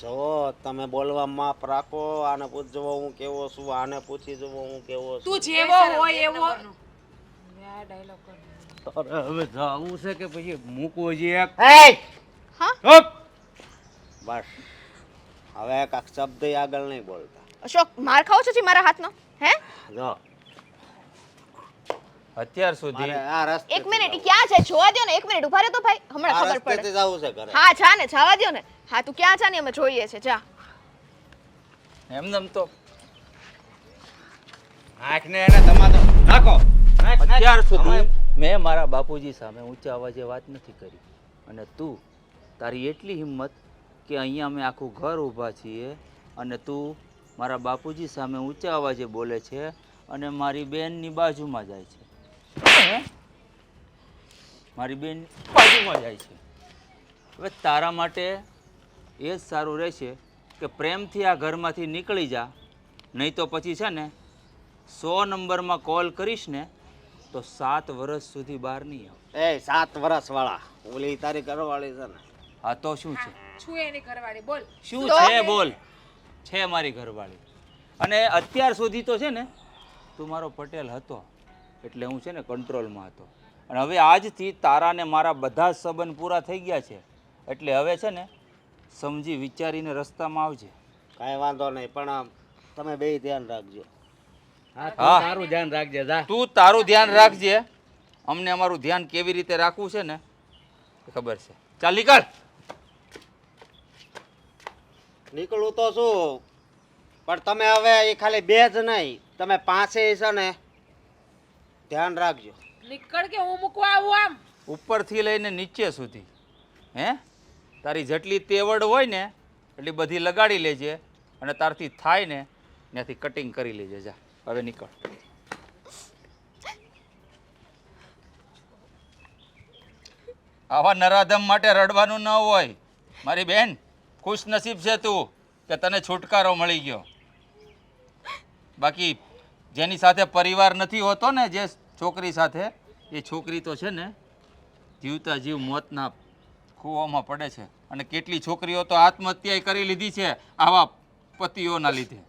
જો તમે બોલવા માપ રાખો. આને પૂછજો હું કેવો છું, આને પૂછી જવો હું કેવો છું. તું જેવો હોય એવો. આ ડાયલોગ કર. અરે હવે જાવું છે કે પછી મૂકવો છે એક? હા ચૂપ! બસ હવે કાંક શબ્દ આગળ નહીં બોલતા. અશોક, માર ખાવ છો જી મારા હાથનો? હે જો અત્યાર સુધી મારે આ રસ્તે એક મિનિટ, ઈ ક્યાં છે? જોવા દ્યો ને, એક મિનિટ ઉભા રહો તો ભાઈ, હમણાં આ ખબર પડે. રસ્તેથી જવું છે ઘરે. હા જા ને, જવા દ્યો ને. હા તું ક્યાં જા ને અમે જોઈએ છે, જા. એમનેમ તો આંખને એને તમારો નાખો. અત્યાર સુધી મેં મારા બાપુજી સામે ઊંચા અવાજે વાત નથી કરી, અને તું તારી એટલી હિંમત કે અહીંયા અમે આખું ઘર ઊભા છીએ અને તું મારા બાપુજી સામે ઊંચા અવાજે બોલે છે અને મારી બેનની બાજુમાં જાય છે. મારી બેન બાજુમાં જાય છે. હવે તારા માટે એ જ સારું રહેશે કે પ્રેમથી આ ઘરમાંથી નીકળી જા, નહીં તો પછી છે ને 100 નંબરમાં કોલ કરીશ ને તો 7 વર્ષ સુધી બહાર નહીં આવ. એ 7 વર્ષ વાળા ઓલી તારી ઘરવાળી છે ને, આ તો શું છે? છું એની ઘરવાળી, બોલ. શું છે? બોલ. છે મારી ઘરવાળી. અને અત્યાર સુધી તો છે ને તું મારો પટેલ હતો એટલે હું છે ને કંટ્રોલમાં હતો, અને હવે આજથી તારા ને મારા બધા જ સંબંધ પૂરા થઈ ગયા છે, એટલે હવે છે ને સમજી વિચારીને રસ્તામાં આવજે. કાંઈ વાંધો નહીં, પણ તમે બે ધ્યાન રાખજો. હા તું હા. તારું ધ્યાન રાખજે જા. તું તારું ધ્યાન રાખજે. અમને અમારું ધ્યાન કેવી રીતે રાખવું છે ને એ ખબર છે. ચાલ નીકળ. નીકળું તો શું, પણ તમે હવે એ ખાલી 2 જ નહીં, તમે 5 છે ને ધ્યાન રાખજો. નીકળ કે હું મૂકવા આવું આમ? ઉપરથી લઈને નીચે સુધી. હે, તારી જેટલી તેવડ હોય ને એટલી બધી લગાડી લેજે, અને તારથી થાય ને ત્યાંથી કટિંગ કરી લેજે. જા હવે નીકળ. આવા નરાધમ માટે રડવાનું ન હોય મારી બેન. ખુશ નસીબ છે તું કે તને છુટકારો મળી ગયો. બાકી જેની સાથે પરિવાર નથી હોતો ને, જે છોકરી સાથે, એ છોકરી તો છે ને જીવતા જીવ મોતના કૂવામાં પડે છે, અને કેટલી છોકરીઓ તો આત્મહત્યા કરી લીધી છે આવા પતિઓના લીધે.